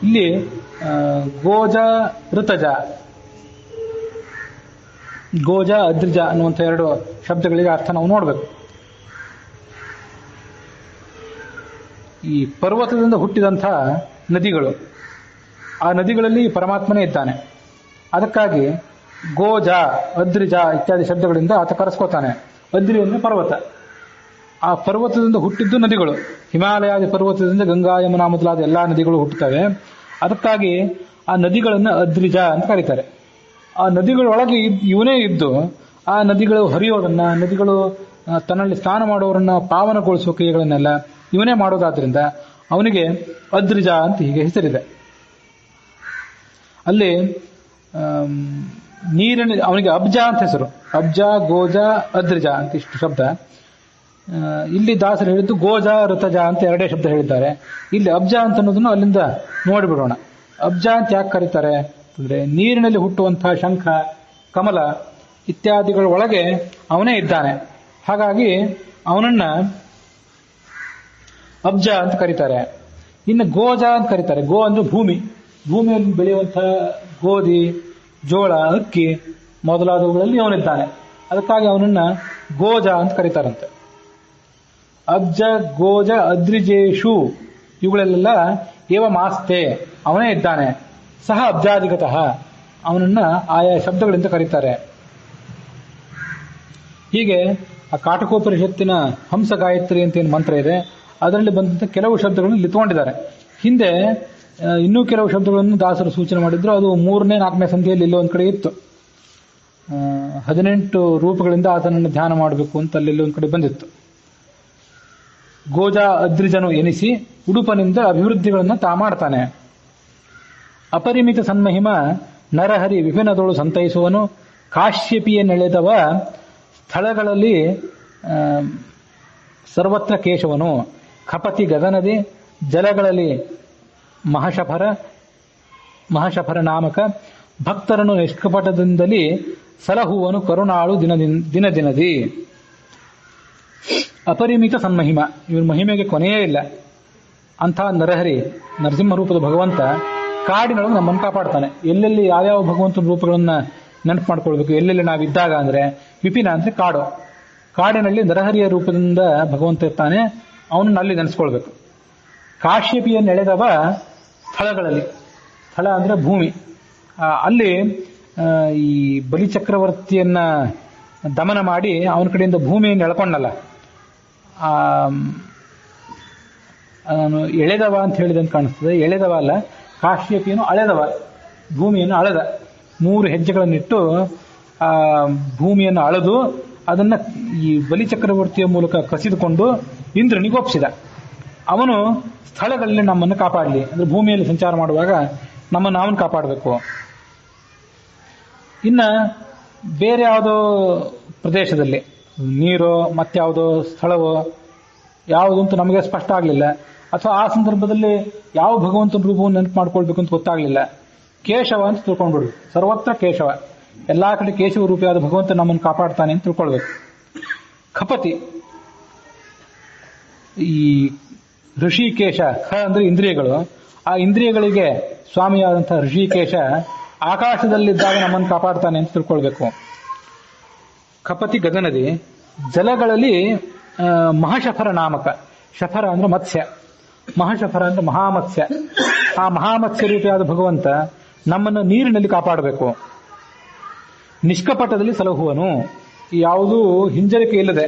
ಇಲ್ಲಿ ಗೋಜ, ಋತಜ, ಗೋಜ, ಅದ್ರಿಜ ಅನ್ನುವಂಥ 2 ಶಬ್ದಗಳಿಗೆ ಅರ್ಥ ನಾವು ನೋಡಬೇಕು. ಈ ಪರ್ವತದಿಂದ ಹುಟ್ಟಿದಂಥ ನದಿಗಳು, ಆ ನದಿಗಳಲ್ಲಿ ಪರಮಾತ್ಮನೇ ಇದ್ದಾನೆ. ಅದಕ್ಕಾಗಿ ಗೋಜ, ಅದ್ರಿಜ ಇತ್ಯಾದಿ ಶಬ್ದಗಳಿಂದ ಆತ ಕರೆಸ್ಕೋತಾನೆ. ಅದ್ರಿ ಅಂದ್ರೆ ಪರ್ವತ. ಆ ಪರ್ವತದಿಂದ ಹುಟ್ಟಿದ್ದು ನದಿಗಳು. ಹಿಮಾಲಯಾದಿ ಪರ್ವತದಿಂದ ಗಂಗಾ, ಯಮುನಾ ಮೊದಲಾದ ಎಲ್ಲಾ ನದಿಗಳು ಹುಟ್ಟುತ್ತವೆ. ಅದಕ್ಕಾಗಿ ಆ ನದಿಗಳನ್ನು ಅದ್ರಿಜ ಅಂತ ಕರೀತಾರೆ. ಆ ನದಿಗಳೊಳಗೆ ಇವನೇ ಇದ್ದು ಆ ನದಿಗಳು ಹರಿಯೋದನ್ನ, ನದಿಗಳು ತನ್ನಲ್ಲಿ ಸ್ನಾನ ಮಾಡೋರನ್ನ ಪಾವನಗೊಳಿಸುವ ಕ್ರಿಯೆಗಳನ್ನೆಲ್ಲ ಇವನೇ ಮಾಡೋದಾದ್ರಿಂದ ಅವನಿಗೆ ಅದ್ರಿಜ ಅಂತ ಹೀಗೆ ಹೆಸರಿದೆ. ಅಲ್ಲಿ ನೀರಿನ ಅವನಿಗೆ ಅಬ್ಜ ಅಂತ ಹೆಸರು. ಅಬ್ಜ, ಗೋಜ, ಅದ್ರಿಜ ಅಂತ ಇಷ್ಟು ಶಬ್ದ. ಇಲ್ಲಿ ದಾಸರು ಹೇಳಿದ್ದು ಗೋಜ, ಋತಜ ಅಂತ 2 ಶಬ್ದ ಹೇಳಿದ್ದಾರೆ. ಇಲ್ಲಿ ಅಬ್ಜ ಅಂತ ಅನ್ನೋದನ್ನು ಅಲ್ಲಿಂದ ನೋಡಿಬಿಡೋಣ. ಅಬ್ಜ ಅಂತ ಯಾಕೆ ಕರೀತಾರೆ ಅಂದ್ರೆ ನೀರಿನಲ್ಲಿ ಹುಟ್ಟುವಂತಹ ಶಂಖ, ಕಮಲ ಇತ್ಯಾದಿಗಳ ಒಳಗೆ ಅವನೇ ಇದ್ದಾನೆ. ಹಾಗಾಗಿ ಅವನನ್ನ ಅಬ್ಜ ಅಂತ ಕರೀತಾರೆ. ಇನ್ನು ಗೋಜ ಅಂತ ಕರೀತಾರೆ. ಗೋ ಅಂದ್ರೆ ಭೂಮಿ. ಭೂಮಿಯಲ್ಲಿ ಬೆಳೆಯುವಂತಹ ಗೋಧಿ, ಜೋಳ, ಅಕ್ಕಿ ಮೊದಲಾದವುಗಳಲ್ಲಿ ಅವನಿದ್ದಾನೆ. ಅದಕ್ಕಾಗಿ ಅವನನ್ನ ಗೋಜ ಅಂತ ಕರೀತಾರಂತೆ. ಅಬ್ಜ, ಗೋಜ, ಅದ್ರಿಜೇಶು ಇವುಗಳೆಲ್ಲ ಏವ ಮಾಸ್ತೆ ಅವನೇ ಇದ್ದಾನೆ. ಸಹ ಅಬ್ಜಾದಿಗತಃ, ಅವನನ್ನ ಆಯಾ ಶಬ್ದಗಳಿಂದ ಕರೀತಾರೆ. ಹೀಗೆ ಆ ಕಾಟಕೋಪನಿಷತ್ತಿನ ಹಂಸ ಗಾಯತ್ರಿ ಅಂತ ಏನು ಮಂತ್ರ ಇದೆ, ಅದರಲ್ಲಿ ಬಂದಂತ ಕೆಲವು ಶಬ್ದಗಳನ್ನು ಇಲ್ಲಿ ತಗೊಂಡಿದ್ದಾರೆ. ಹಿಂದೆ ಇನ್ನೂ ಕೆಲವು ಶಬ್ದಗಳನ್ನು ದಾಸರು ಸೂಚನೆ ಮಾಡಿದ್ರು. ಅದು 3ನೇ 4ನೇ ಸಂಧಿಯಲ್ಲಿ ಇಲ್ಲೋ ಒಂದ್ ಕಡೆ ಇತ್ತು. 18 ರೂಪಗಳಿಂದ ಆತನನ್ನು ಧ್ಯಾನ ಮಾಡಬೇಕು ಅಂತ ಅಲ್ಲಿ ಒಂದ್ ಕಡೆ ಬಂದಿತ್ತು. ಗೋಜ ಅದ್ರಿಜನು ಎನಿಸಿ ಉಡುಪನಿಂದ ಅಭಿವೃದ್ಧಿಗಳನ್ನ ತಾ ಮಾಡ್ತಾನೆ. ಅಪರಿಮಿತ ಸನ್ಮಹಿಮ ನರಹರಿ ವಿಪಿನದೊಳು ಸಂತೈಸುವನು. ಕಾಶ್ಯಪಿಯನ್ನೆಳೆದವ ಸ್ಥಳಗಳಲ್ಲಿ ಸರ್ವತ್ರ ಕೇಶವನು. ಖಪತಿ ಗಗನದಿ ಜಲಗಳಲ್ಲಿ ಮಹಾಶಫರ ನಾಮಕ ಭಕ್ತರನ್ನು ನಿಷ್ಕಪಟದಿಂದಲೇ ಸಲಹುವನು ಕರುಣಾಳು ದಿನದಿ. ಅಪರಿಮಿತ ಸನ್ಮಹಿಮ, ಇವನ ಮಹಿಮೆಗೆ ಕೊನೆಯೇ ಇಲ್ಲ. ಅಂಥ ನರಹರಿ ನರಸಿಂಹ ರೂಪದ ಭಗವಂತ ಕಾಡಿನೊಳಗೆ ನಮ್ಮನ್ನು ಕಾಪಾಡ್ತಾನೆ. ಎಲ್ಲೆಲ್ಲಿ ಯಾವ್ಯಾವ ಭಗವಂತನ ರೂಪಗಳನ್ನ ನೆನಪು ಮಾಡ್ಕೊಳ್ಬೇಕು, ಎಲ್ಲೆಲ್ಲಿ ನಾವಿದ್ದಾಗ ಅಂದ್ರೆ ವಿಪಿನ ಅಂದ್ರೆ ಕಾಡು, ಕಾಡಿನಲ್ಲಿ ನರಹರಿಯ ರೂಪದಿಂದ ಭಗವಂತ ಇರ್ತಾನೆ, ಅವನನ್ನು ಅಲ್ಲಿ ನೆನೆಸ್ಕೊಳ್ಬೇಕು. ಕಾಶ್ಯಪಿಯನ್ನೆಳೆದವ ಸ್ಥಳಗಳಲ್ಲಿ, ಸ್ಥಳ ಅಂದ್ರೆ ಭೂಮಿ, ಅಲ್ಲಿ ಈ ಬಲಿಚಕ್ರವರ್ತಿಯನ್ನ ದಮನ ಮಾಡಿ ಅವನ ಕಡೆಯಿಂದ ಭೂಮಿಯನ್ನು ಎಳ್ಕೊಂಡಲ್ಲ, ನಾನು ಎಳೆದವ ಅಂತ ಹೇಳಿದಂತ ಕಾಣಿಸ್ತದೆ. ಎಳೆದವ ಅಲ್ಲ, ಕಾಶ್ಯಪಿಯನ್ನು ಅಳೆದವ, ಭೂಮಿಯನ್ನು ಅಳೆದ. 3 ಹೆಜ್ಜೆಗಳನ್ನಿಟ್ಟು ಆ ಭೂಮಿಯನ್ನು ಅಳೆದು ಅದನ್ನ ಈ ಬಲಿಚಕ್ರವರ್ತಿಯ ಮೂಲಕ ಕಸಿದುಕೊಂಡು ಇಂದ್ರನಿಗೊಪ್ಪಿಸಿದ. ಅವನು ಸ್ಥಳಗಳಲ್ಲಿ ನಮ್ಮನ್ನು ಕಾಪಾಡಲಿ, ಅಂದ್ರೆ ಭೂಮಿಯಲ್ಲಿ ಸಂಚಾರ ಮಾಡುವಾಗ ನಮ್ಮನ್ನು ಅವನು ಕಾಪಾಡಬೇಕು. ಇನ್ನ ಬೇರೆ ಯಾವುದೋ ಪ್ರದೇಶದಲ್ಲಿ ನೀರೋ ಮತ್ಯಾವುದೋ ಸ್ಥಳವೋ ಯಾವುದು ಅಂತ ನಮಗೆ ಸ್ಪಷ್ಟ ಆಗಲಿಲ್ಲ, ಅಥವಾ ಆ ಸಂದರ್ಭದಲ್ಲಿ ಯಾವ ಭಗವಂತನ ರೂಪವನ್ನು ನೆನಪು ಮಾಡ್ಕೊಳ್ಬೇಕು ಅಂತ ಗೊತ್ತಾಗ್ಲಿಲ್ಲ, ಕೇಶವ ಅಂತ ತಿಳ್ಕೊಂಡ್ಬಿಡ್ಬೇಕು. ಸರ್ವತ್ರ ಕೇಶವ, ಎಲ್ಲಾ ಕಡೆ ಕೇಶವ ರೂಪಿಯಾದ ಭಗವಂತ ನಮ್ಮನ್ನು ಕಾಪಾಡ್ತಾನೆ ಅಂತ ತಿಳ್ಕೊಳ್ಬೇಕು. ಖಪತಿ, ಈ ಋಷಿಕೇಶ, ಖ ಅಂದ್ರೆ ಇಂದ್ರಿಯಗಳು, ಆ ಇಂದ್ರಿಯಗಳಿಗೆ ಸ್ವಾಮಿಯಾದಂತಹ ಋಷಿಕೇಶ ಆಕಾಶದಲ್ಲಿದ್ದಾಗ ನಮ್ಮನ್ನು ಕಾಪಾಡ್ತಾನೆ ಅಂತ ತಿಳ್ಕೊಳ್ಬೇಕು. ಖಪತಿ ಗಗನದಿ ಜಲಗಳಲ್ಲಿ ಮಹಾಶಫರ ನಾಮಕ, ಶಫರ ಅಂದ್ರೆ ಮತ್ಸ್ಯ, ಮಹಾಶಫರ ಅಂದ್ರೆ ಮಹಾಮತ್ಸ್ಯ, ಆ ಮಹಾಮತ್ಸ್ಯ ರೂಪಿಯಾದ ಭಗವಂತ ನಮ್ಮನ್ನು ನೀರಿನಲ್ಲಿ ಕಾಪಾಡಬೇಕು. ನಿಷ್ಕಪಟದಲ್ಲಿ ಸಲಹುವನು, ಯಾವುದೂ ಹಿಂಜರಿಕೆ ಇಲ್ಲದೆ,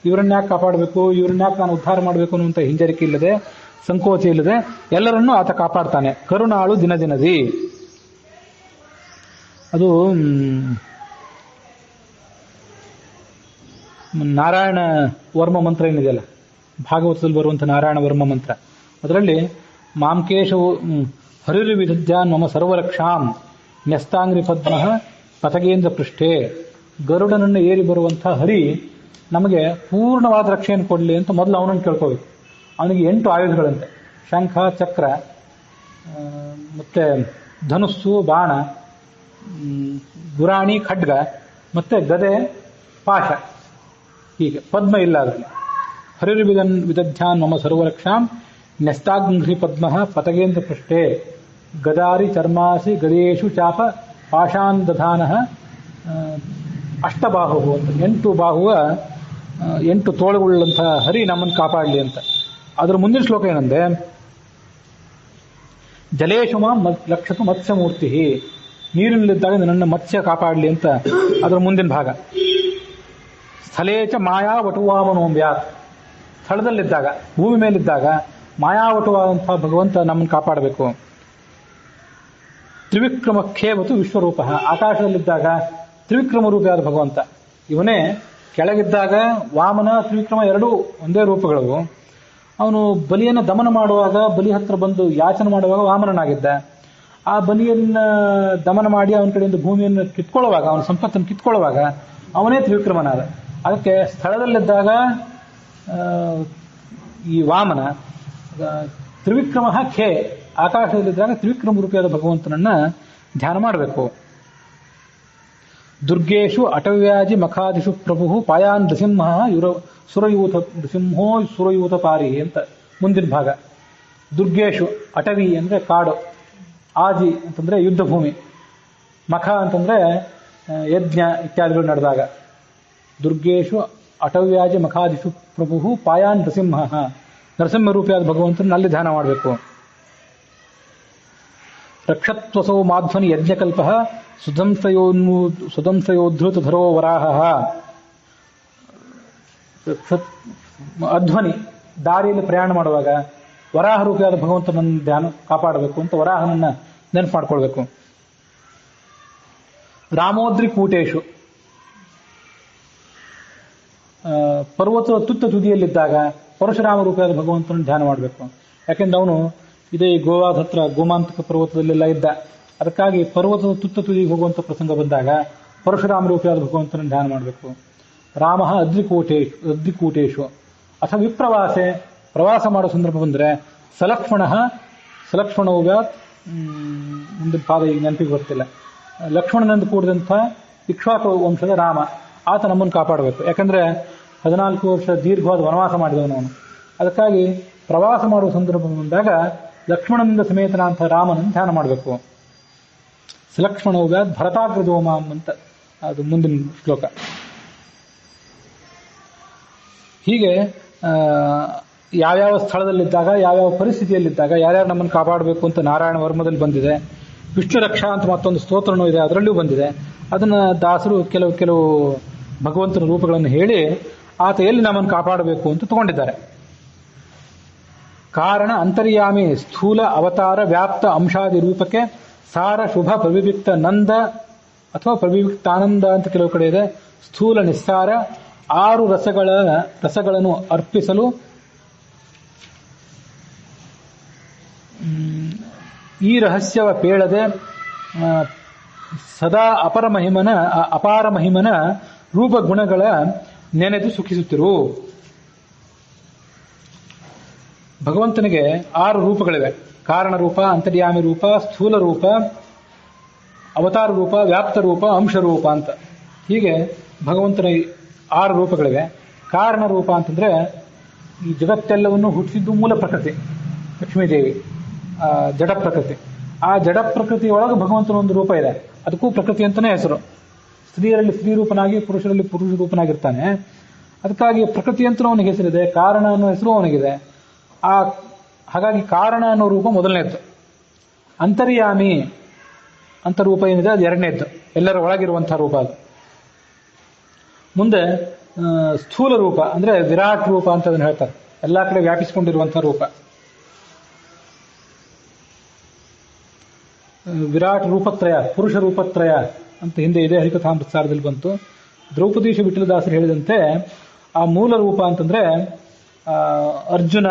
ಇವರನ್ಯಾಕೆ ಕಾಪಾಡಬೇಕು, ಇವರನ್ಯಾಕೆ ನಾನು ಉದ್ಧಾರ ಮಾಡಬೇಕು ಅನ್ನುವಂಥ ಹಿಂಜರಿಕೆ ಇಲ್ಲದೆ, ಸಂಕೋಚ ಇಲ್ಲದೆ ಎಲ್ಲರನ್ನೂ ಆತ ಕಾಪಾಡ್ತಾನೆ. ಕರುಣಾಳು ದಿನದಿ. ಅದು ನಾರಾಯಣ ವರ್ಮ ಮಂತ್ರ ಏನಿದೆಯಲ್ಲ, ಭಾಗವತದಲ್ಲಿ ಬರುವಂಥ ನಾರಾಯಣ ವರ್ಮ ಮಂತ್ರ, ಅದರಲ್ಲಿ ಮಾಂಕೇಶವು ಹರಿರ್ವಿದ್ಯಾನ್ ಮಮ ಸರ್ವರಕ್ಷಾಂ ನ್ಯಸ್ತಾಂಗ್ರಿ ಪದ್ಮಃ ಪತಗೇಂದ್ರ ಪೃಷ್ಠೆ. ಗರುಡನನ್ನು ಏರಿ ಬರುವಂಥ ಹರಿ ನಮಗೆ ಪೂರ್ಣವಾದ ರಕ್ಷೆಯನ್ನು ಕೊಡಲಿ ಅಂತ ಮೊದಲು ಅವನನ್ನು ಕೇಳ್ಕೋಬೇಕು. ಅವನಿಗೆ 8 ಆಯುಧಗಳಂತೆ, ಶಂಖ, ಚಕ್ರ, ಮತ್ತೆ ಧನುಸ್ಸು, ಬಾಣ, ಗುರಾಣಿ, ಖಡ್ಗ, ಮತ್ತೆ ಗದೆ, ಪಾಶ, ಹೀಗೆ ಪದ್ಮ ಇಲ್ಲ ಅದರಲ್ಲಿ. ಹರಿರ್ವಿದಧ್ಯಾನ್ ಮಮ ಸರ್ವರಕ್ಷಾಂ ನ್ಯಸ್ತಾಗ್ರಿ ಪದ್ಮಃ ಪತಗೇಂದ್ರ ಪೃಷ್ಠೆ ಗದಾರಿ ಚರ್ಮಾಸಿ ಗದೇಶು ಚಾಪ ಪಾಶಾನ್ ದಧಾನಃ ಅಷ್ಟಬಾಹು ಅಂತ 8 ಬಾಹುವ 8 ತೋಳುಗಳಂತಹ ಹರಿ ನಮ್ಮನ್ನು ಕಾಪಾಡಲಿ ಅಂತ. ಅದರ ಮುಂದಿನ ಶ್ಲೋಕ ಏನಂದ್ರೆ, ಜಲೇಶು ಮಾಂ ಲಕ್ಷತು ಮತ್ಸ್ಯಮೂರ್ತಿ, ನೀರಿನಲ್ಲಿದ್ದಾಗ ನನ್ನ ಮತ್ಸ್ಯ ಕಾಪಾಡಲಿ ಅಂತ ಅದರ ಮುಂದಿನ ಭಾಗ. ಸ್ಥಳೇಚ ಮಾಯಾ ವಟುವಾಮನೋಮ್ಯಾತ್, ಸ್ಥಳದಲ್ಲಿದ್ದಾಗ, ಭೂಮಿ ಮೇಲಿದ್ದಾಗ ಮಾಯಾವಟುವಾದಂತಹ ಭಗವಂತ ನಮ್ಮನ್ನು ಕಾಪಾಡಬೇಕು. ತ್ರಿವಿಕ್ರಮಖೇವತು ವಿಶ್ವರೂಪ, ಆಕಾಶದಲ್ಲಿದ್ದಾಗ ತ್ರಿವಿಕ್ರಮ ರೂಪಿಯಾದ ಭಗವಂತ ಇವನೇ. ಕೆಳಗಿದ್ದಾಗ ವಾಮನ, ತ್ರಿವಿಕ್ರಮ ಎರಡೂ ಒಂದೇ ರೂಪಗಳು. ಅವನು ಬಲಿಯನ್ನು ದಮನ ಮಾಡುವಾಗ, ಬಲಿ ಹತ್ರ ಬಂದು ಯಾಚನೆ ಮಾಡುವಾಗ ವಾಮನನಾಗಿದ್ದ. ಆ ಬಲಿಯನ್ನ ದಮನ ಮಾಡಿ ಅವನ ಕಡೆಯಿಂದ ಭೂಮಿಯನ್ನು ಕಿತ್ಕೊಳ್ಳುವಾಗ, ಅವನ ಸಂಪತ್ತನ್ನು ಕಿತ್ಕೊಳ್ಳುವಾಗ ಅವನೇ ತ್ರಿವಿಕ್ರಮನಾದ. ಅದಕ್ಕೆ ಸ್ಥಳದಲ್ಲಿದ್ದಾಗ ಈ ವಾಮನ, ತ್ರಿವಿಕ್ರಮ ಖೇ, ಆಕಾಶದಲ್ಲಿದ್ದಾಗ ತ್ರಿವಿಕ್ರಮ ರೂಪಿಯಾದ ಭಗವಂತನನ್ನ ಧ್ಯಾನ ಮಾಡಬೇಕು. ದುರ್ಗೇಶು ಅಟವ್ಯಾಜಿ ಮಖಾದಿಷು ಪ್ರಭು ಪಾಯಾನ್ ನೃಸಿಂಹ ಸುರಯೂಥ ನೃಸಿಂಹೋ ಸುರಯೂಥ ಪಾರಿ ಅಂತ ಮುಂದಿನ ಭಾಗ. ದುರ್ಗೇಶು, ಅಟವಿ ಅಂದ್ರೆ ಕಾಡು, ಆಜಿ ಅಂತಂದ್ರೆ ಯುದ್ಧ ಭೂಮಿ, ಮಖ ಅಂತಂದ್ರೆ ಯಜ್ಞ ಇತ್ಯಾದಿಗಳು ನಡೆದಾಗ. ದುರ್ಗೇಶು ಅಟವ್ಯಾಜಿ ಮಖಾದಿಷು ಪ್ರಭು ಪಾಯಾನ್ ನೃಸಿಂಹ, ನರಸಿಂಹ ರೂಪಿಯಾದ ಭಗವಂತನ ಅಲ್ಲಿ ಧ್ಯಾನ ಮಾಡಬೇಕು. ರಕ್ಷತ್ವಸೋ ಮಾಧ್ವನಿ ಯಜ್ಞಕಲ್ಪ ಸುದಂಸಯೋದ್ಧೃತಧರೋ ವರಾಹ. ಅಧ್ವನಿ ದಾರಿಯಲ್ಲಿ ಪ್ರಯಾಣ ಮಾಡುವಾಗ ವರಾಹ ರೂಪಿಯಾದ ಭಗವಂತನನ್ನು ಧ್ಯಾನ ಕಾಪಾಡಬೇಕು ಅಂತ ವರಾಹನನ್ನ ನೆನಪು ಮಾಡ್ಕೊಳ್ಬೇಕು. ರಾಮೋದ್ರಿ ಕೂಟೇಶು, ಪರ್ವತದ ತುತ್ತ ತುದಿಯಲ್ಲಿದ್ದಾಗ ಪರಶುರಾಮ ರೂಪಿಯಾದ ಭಗವಂತನನ್ನು ಧ್ಯಾನ ಮಾಡಬೇಕು. ಯಾಕೆಂದ್ರೆ ಅವನು ಇದೇ ಗೋವಾದ ಹತ್ರ ಗೋಮಾಂತಕ ಪರ್ವತದಲ್ಲೆಲ್ಲ ಇದ್ದ. ಅದಕ್ಕಾಗಿ ಪರ್ವತದ ತುತ್ತ ತುದಿಗೆ ಹೋಗುವಂತ ಪ್ರಸಂಗ ಬಂದಾಗ ಪರಶುರಾಮ ರೂಪಿಯಾದ ಭಗವಂತನನ್ನು ಧ್ಯಾನ ಮಾಡಬೇಕು. ರಾಮ ಅದ್ರಿಕೂಟೇಶು ಅಥವಾ ವಿಪ್ರವಾಸೆ, ಪ್ರವಾಸ ಮಾಡೋ ಸಂದರ್ಭ ಬಂದರೆ ಸಲಕ್ಷ್ಮಣವು ಮುಂದಿನ ಪಾದ ಈಗ ನೆನಪಿಗೆ ಗೊತ್ತಿಲ್ಲ. ಲಕ್ಷ್ಮಣನೆಂದು ಕೂಡಿದಂಥ ಇಕ್ಷ್ವಾಕು ವಂಶದ ರಾಮ, ಆತ ನಮ್ಮನ್ನು ಕಾಪಾಡಬೇಕು. ಯಾಕಂದ್ರೆ 14 ವರ್ಷ ದೀರ್ಘವಾದ ವನವಾಸ ಮಾಡಿದವನು ಅವನು. ಅದಕ್ಕಾಗಿ ಪ್ರವಾಸ ಮಾಡುವ ಸಂದರ್ಭ ಬಂದಾಗ ಲಕ್ಷ್ಮಣನಿಂದ ಸಮೇತನಾಂಥ ರಾಮನನ್ನು ಧ್ಯಾನ ಮಾಡಬೇಕು. ಸಲಕ್ಷ್ಮಣವು ಭರತಾಗ್ರದೋಮಾಂ ಅಂತ ಅದು ಮುಂದಿನ ಶ್ಲೋಕ. ಹೀಗೆ ಯಾವ್ಯಾವ ಸ್ಥಳದಲ್ಲಿದ್ದಾಗ, ಯಾವ್ಯಾವ ಪರಿಸ್ಥಿತಿಯಲ್ಲಿದ್ದಾಗ ಯಾರ್ಯಾರು ನಮ್ಮನ್ನು ಕಾಪಾಡಬೇಕು ಅಂತ ನಾರಾಯಣ ವರ್ಮದಲ್ಲಿ ಬಂದಿದೆ. ವಿಷ್ಣು ರಕ್ಷಾ ಅಂತ ಮತ್ತೊಂದು ಸ್ತೋತ್ರನೂ ಇದೆ, ಅದರಲ್ಲೂ ಬಂದಿದೆ. ಅದನ್ನ ದಾಸರು ಕೆಲವು ಭಗವಂತನ ರೂಪಗಳನ್ನು ಹೇಳಿ ಆತ ಎಲ್ಲಿ ನಮ್ಮನ್ನು ಕಾಪಾಡಬೇಕು ಅಂತ ತಗೊಂಡಿದ್ದಾರೆ. ಕಾರಣ ಅಂತರ್ಯಾಮಿ ಸ್ಥೂಲ ಅವತಾರ ವ್ಯಾಪ್ತ ಅಂಶಾದಿ ರೂಪಕ್ಕೆ ಸಾರ ಶುಭ ಪ್ರವಿವಿಕ್ತ ನಂದ ಅಥವಾ ಪ್ರವಿವಿಕ್ತಾನಂದ ಅಂತ ಕೆಲವು ಕಡೆ ಇದೆ. ಸ್ಥೂಲ ನಿಸ್ಸಾರ 6 ರಸಗಳನ್ನು ಅರ್ಪಿಸಲು ಈ ರಹಸ್ಯವ ಪೇಳದೆ ಸದಾ ಅಪಾರ ಮಹಿಮನ ರೂಪ ಗುಣಗಳ ನೆನೆದು ಸುಖಿಸುತ್ತಿರು. ಭಗವಂತನಿಗೆ 6 ರೂಪಗಳಿವೆ. ಕಾರಣ ರೂಪ, ಅಂತರ್ಯಾಮಿ ರೂಪ, ಸ್ಥೂಲ ರೂಪ, ಅವತಾರ ರೂಪ, ವ್ಯಾಪ್ತ ರೂಪ, ಅಂಶ ರೂಪ ಅಂತ. ಹೀಗೆ ಭಗವಂತನ 6 ರೂಪಗಳಿವೆ. ಕಾರಣ ರೂಪ ಅಂತಂದ್ರೆ ಈ ಜಗತ್ತೆಲ್ಲವನ್ನು ಹುಟ್ಟಿಸಿದ್ದು ಮೂಲ ಪ್ರಕೃತಿ ಲಕ್ಷ್ಮೀದೇವಿ, ಜಡ ಪ್ರಕೃತಿ. ಆ ಜಡ ಪ್ರಕೃತಿಯೊಳಗೆ ಭಗವಂತನ ಒಂದು ರೂಪ ಇದೆ, ಅದಕ್ಕೂ ಪ್ರಕೃತಿ ಅಂತಾನೆ ಹೆಸರು. ಸ್ತ್ರೀಯರಲ್ಲಿ ಸ್ತ್ರೀ ರೂಪನಾಗಿ, ಪುರುಷರಲ್ಲಿ ಪುರುಷ ರೂಪನಾಗಿರ್ತಾನೆ. ಅದಕ್ಕಾಗಿ ಪ್ರಕೃತಿ ಅಂತಲೂ ಅವನಿಗೆ ಹೆಸರಿದೆ, ಕಾರಣ ಅನ್ನೋ ಹೆಸರು ಅವನಿಗಿದೆ. ಹಾಗಾಗಿ ಕಾರಣ ಅನ್ನೋ ರೂಪ ಮೊದಲನೇದ್ದು. ಅಂತರ್ಯಾಮಿ ಅಂತ ರೂಪ ಏನಿದೆ ಅದು ಎರಡನೇದ್ದು, ಎಲ್ಲರ ಒಳಗಿರುವಂತಹ ರೂಪ ಅದು. ಮುಂದೆ ಸ್ಥೂಲ ರೂಪ ಅಂದ್ರೆ ವಿರಾಟ್ ರೂಪ ಅಂತ ಅದನ್ನು ಹೇಳ್ತಾರೆ, ಎಲ್ಲಾ ಕಡೆ ವ್ಯಾಪಿಸಿಕೊಂಡಿರುವಂತಹ ರೂಪ. ವಿರಾಟ್ ರೂಪತ್ರಯ, ಪುರುಷ ರೂಪತ್ರಯ ಅಂತ ಹಿಂದೆ ಇದೇ ಹರಿಕಥಾಮೃತಸಾರದಲ್ಲಿ ಬಂತು. ದ್ರೌಪದೀಶ ವಿಠಲದಾಸರು ಹೇಳಿದಂತೆ ಆ ಮೂಲ ರೂಪ ಅಂತಂದ್ರೆ ಅರ್ಜುನ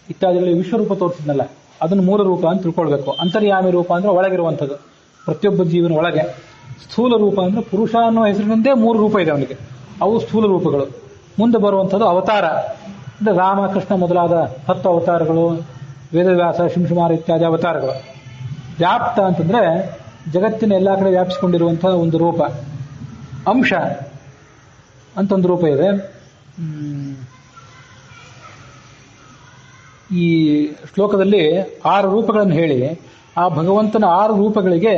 ಇತ್ಯಾದಿಗಳಿಗೆ ವಿಶ್ವರೂಪ ತೋರಿಸಿದ್ನಲ್ಲ, ಅದನ್ನು ಮೂಲ ರೂಪ ಅಂತ ತಿಳ್ಕೊಳ್ಬೇಕು. ಅಂತರ್ಯಾಮಿ ರೂಪ ಅಂದ್ರೆ ಒಳಗಿರುವಂಥದ್ದು, ಪ್ರತಿಯೊಬ್ಬ ಜೀವನ ಒಳಗೆ. ಸ್ಥೂಲ ರೂಪ ಅಂದ್ರೆ ಪುರುಷ ಅನ್ನೋ ಹೆಸರಿನಿಂದೇ 3 ರೂಪ ಇದೆ ಅವನಿಗೆ, ಅವು ಸ್ಥೂಲ ರೂಪಗಳು. ಮುಂದೆ ಬರುವಂಥದ್ದು ಅವತಾರ ಅಂದ್ರೆ ರಾಮ, ಕೃಷ್ಣ ಮೊದಲಾದ 10 ಅವತಾರಗಳು, ವೇದವ್ಯಾಸ, ಶಿಂಶುಮಾರ ಇತ್ಯಾದಿ ಅವತಾರಗಳು. ವ್ಯಾಪ್ತ ಅಂತಂದ್ರೆ ಜಗತ್ತಿನ ಎಲ್ಲಾ ಕಡೆ ವ್ಯಾಪಿಸಿಕೊಂಡಿರುವಂತಹ ಒಂದು ರೂಪ. ಅಂಶ ಅಂತ ಒಂದು ರೂಪ ಇದೆ. ಈ ಶ್ಲೋಕದಲ್ಲಿ 6 ರೂಪಗಳನ್ನು ಹೇಳಿ ಆ ಭಗವಂತನ 6 ರೂಪಗಳಿಗೆ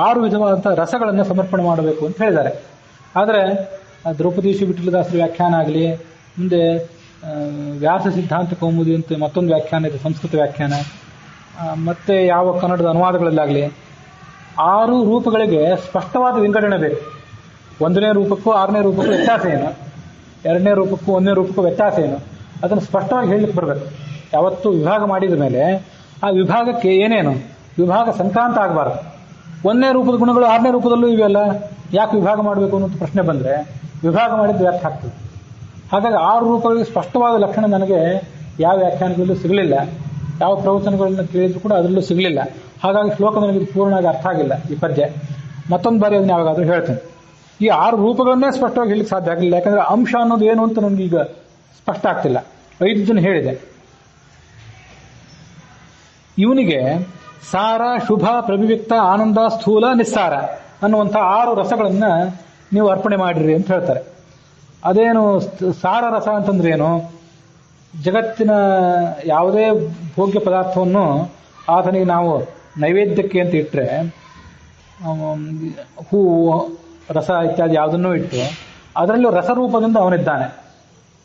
6 ವಿಧವಾದಂತಹ ರಸಗಳನ್ನು ಸಮರ್ಪಣೆ ಮಾಡಬೇಕು ಅಂತ ಹೇಳಿದ್ದಾರೆ. ಆದರೆ ದ್ರೌಪದೀಶ ವಿಠಲದಾಸರ ವ್ಯಾಖ್ಯಾನ ಆಗಲಿ, ಮುಂದೆ ವ್ಯಾಸ ಸಿದ್ಧಾಂತ ಕೌಮುದಿ ಅಂತ ಮತ್ತೊಂದು ವ್ಯಾಖ್ಯಾನ ಇದೆ, ಸಂಸ್ಕೃತ ವ್ಯಾಖ್ಯಾನ, ಮತ್ತೆ ಯಾವ ಕನ್ನಡದ ಅನುವಾದಗಳಲ್ಲಾಗಲಿ 6 ರೂಪಗಳಿಗೆ ಸ್ಪಷ್ಟವಾದ ವಿಂಗಡಣೆ ಬೇಕು. 1ನೇ ರೂಪಕ್ಕೂ 6ನೇ ರೂಪಕ್ಕೂ ವ್ಯತ್ಯಾಸ ಏನು, 2ನೇ ರೂಪಕ್ಕೂ 1ನೇ ರೂಪಕ್ಕೂ ವ್ಯತ್ಯಾಸ ಏನು, ಅದನ್ನು ಸ್ಪಷ್ಟವಾಗಿ ಹೇಳಲಿಕ್ಕೆ ಬರಬೇಕು. ಯಾವತ್ತು ವಿಭಾಗ ಮಾಡಿದ ಮೇಲೆ ಆ ವಿಭಾಗಕ್ಕೆ ಏನೇನು ವಿಭಾಗ ಸಂಕ್ರಾಂತ ಆಗಬಾರದು. 1ನೇ ರೂಪದ ಗುಣಗಳು 6ನೇ ರೂಪದಲ್ಲೂ ಇವೆಯಲ್ಲ, ಯಾಕೆ ವಿಭಾಗ ಮಾಡಬೇಕು ಅನ್ನೋ ಪ್ರಶ್ನೆ ಬಂದರೆ ವಿಭಾಗ ಮಾಡಿದ್ದು ವ್ಯರ್ಥ ಆಗ್ತದೆ. ಹಾಗಾಗಿ 6 ರೂಪಗಳಿಗೆ ಸ್ಪಷ್ಟವಾದ ಲಕ್ಷಣ ನನಗೆ ಯಾವ ವ್ಯಾಖ್ಯಾನಗಳಲ್ಲೂ ಸಿಗಲಿಲ್ಲ, ಯಾವ ಪ್ರವಚನಗಳನ್ನ ಕೇಳಿದ್ರು ಕೂಡ ಅದರಲ್ಲೂ ಸಿಗಲಿಲ್ಲ. ಹಾಗಾಗಿ ಶ್ಲೋಕ ನನಗೆ ಪೂರ್ಣವಾಗಿ ಅರ್ಥ ಆಗಿಲ್ಲ ಈ ಪದ್ಯ. ಮತ್ತೊಂದು ಬಾರಿ ಅದನ್ನ ಯಾವಾಗಾದ್ರೂ ಹೇಳ್ತೇನೆ. ಈ 6 ರೂಪಗಳನ್ನೇ ಸ್ಪಷ್ಟವಾಗಿ ಹೇಳಲಿಕ್ಕೆ ಸಾಧ್ಯ ಆಗಲಿಲ್ಲ, ಯಾಕಂದ್ರೆ ಅಂಶ ಅನ್ನೋದು ಏನು ಅಂತ ನನಗೆ ಈಗ ಸ್ಪಷ್ಟ ಆಗ್ತಿಲ್ಲ. 5 ಜನ ಹೇಳಿದೆ. ಇವನಿಗೆ ಸಾರ, ಶುಭ, ಪ್ರವಿವಿಕ್ತ, ಆನಂದ, ಸ್ಥೂಲ, ನಿಸ್ಸಾರ ಅನ್ನುವಂಥ 6 ರಸಗಳನ್ನ ನೀವು ಅರ್ಪಣೆ ಮಾಡಿರಿ ಅಂತ ಹೇಳ್ತಾರೆ. ಅದೇನು ಸಾರ ರಸ ಅಂತಂದ್ರೆ ಏನು? ಜಗತ್ತಿನ ಯಾವುದೇ ಭೋಗ್ಯ ಪದಾರ್ಥವನ್ನು ಆತನಿಗೆ ನಾವು ನೈವೇದ್ಯಕ್ಕೆ ಅಂತ ಇಟ್ಟರೆ, ಹೂವು, ರಸ ಇತ್ಯಾದಿ ಯಾವುದನ್ನೂ ಇಟ್ಟು ಅದರಲ್ಲೂ ರಸರೂಪದಿಂದ ಅವನಿದ್ದಾನೆ.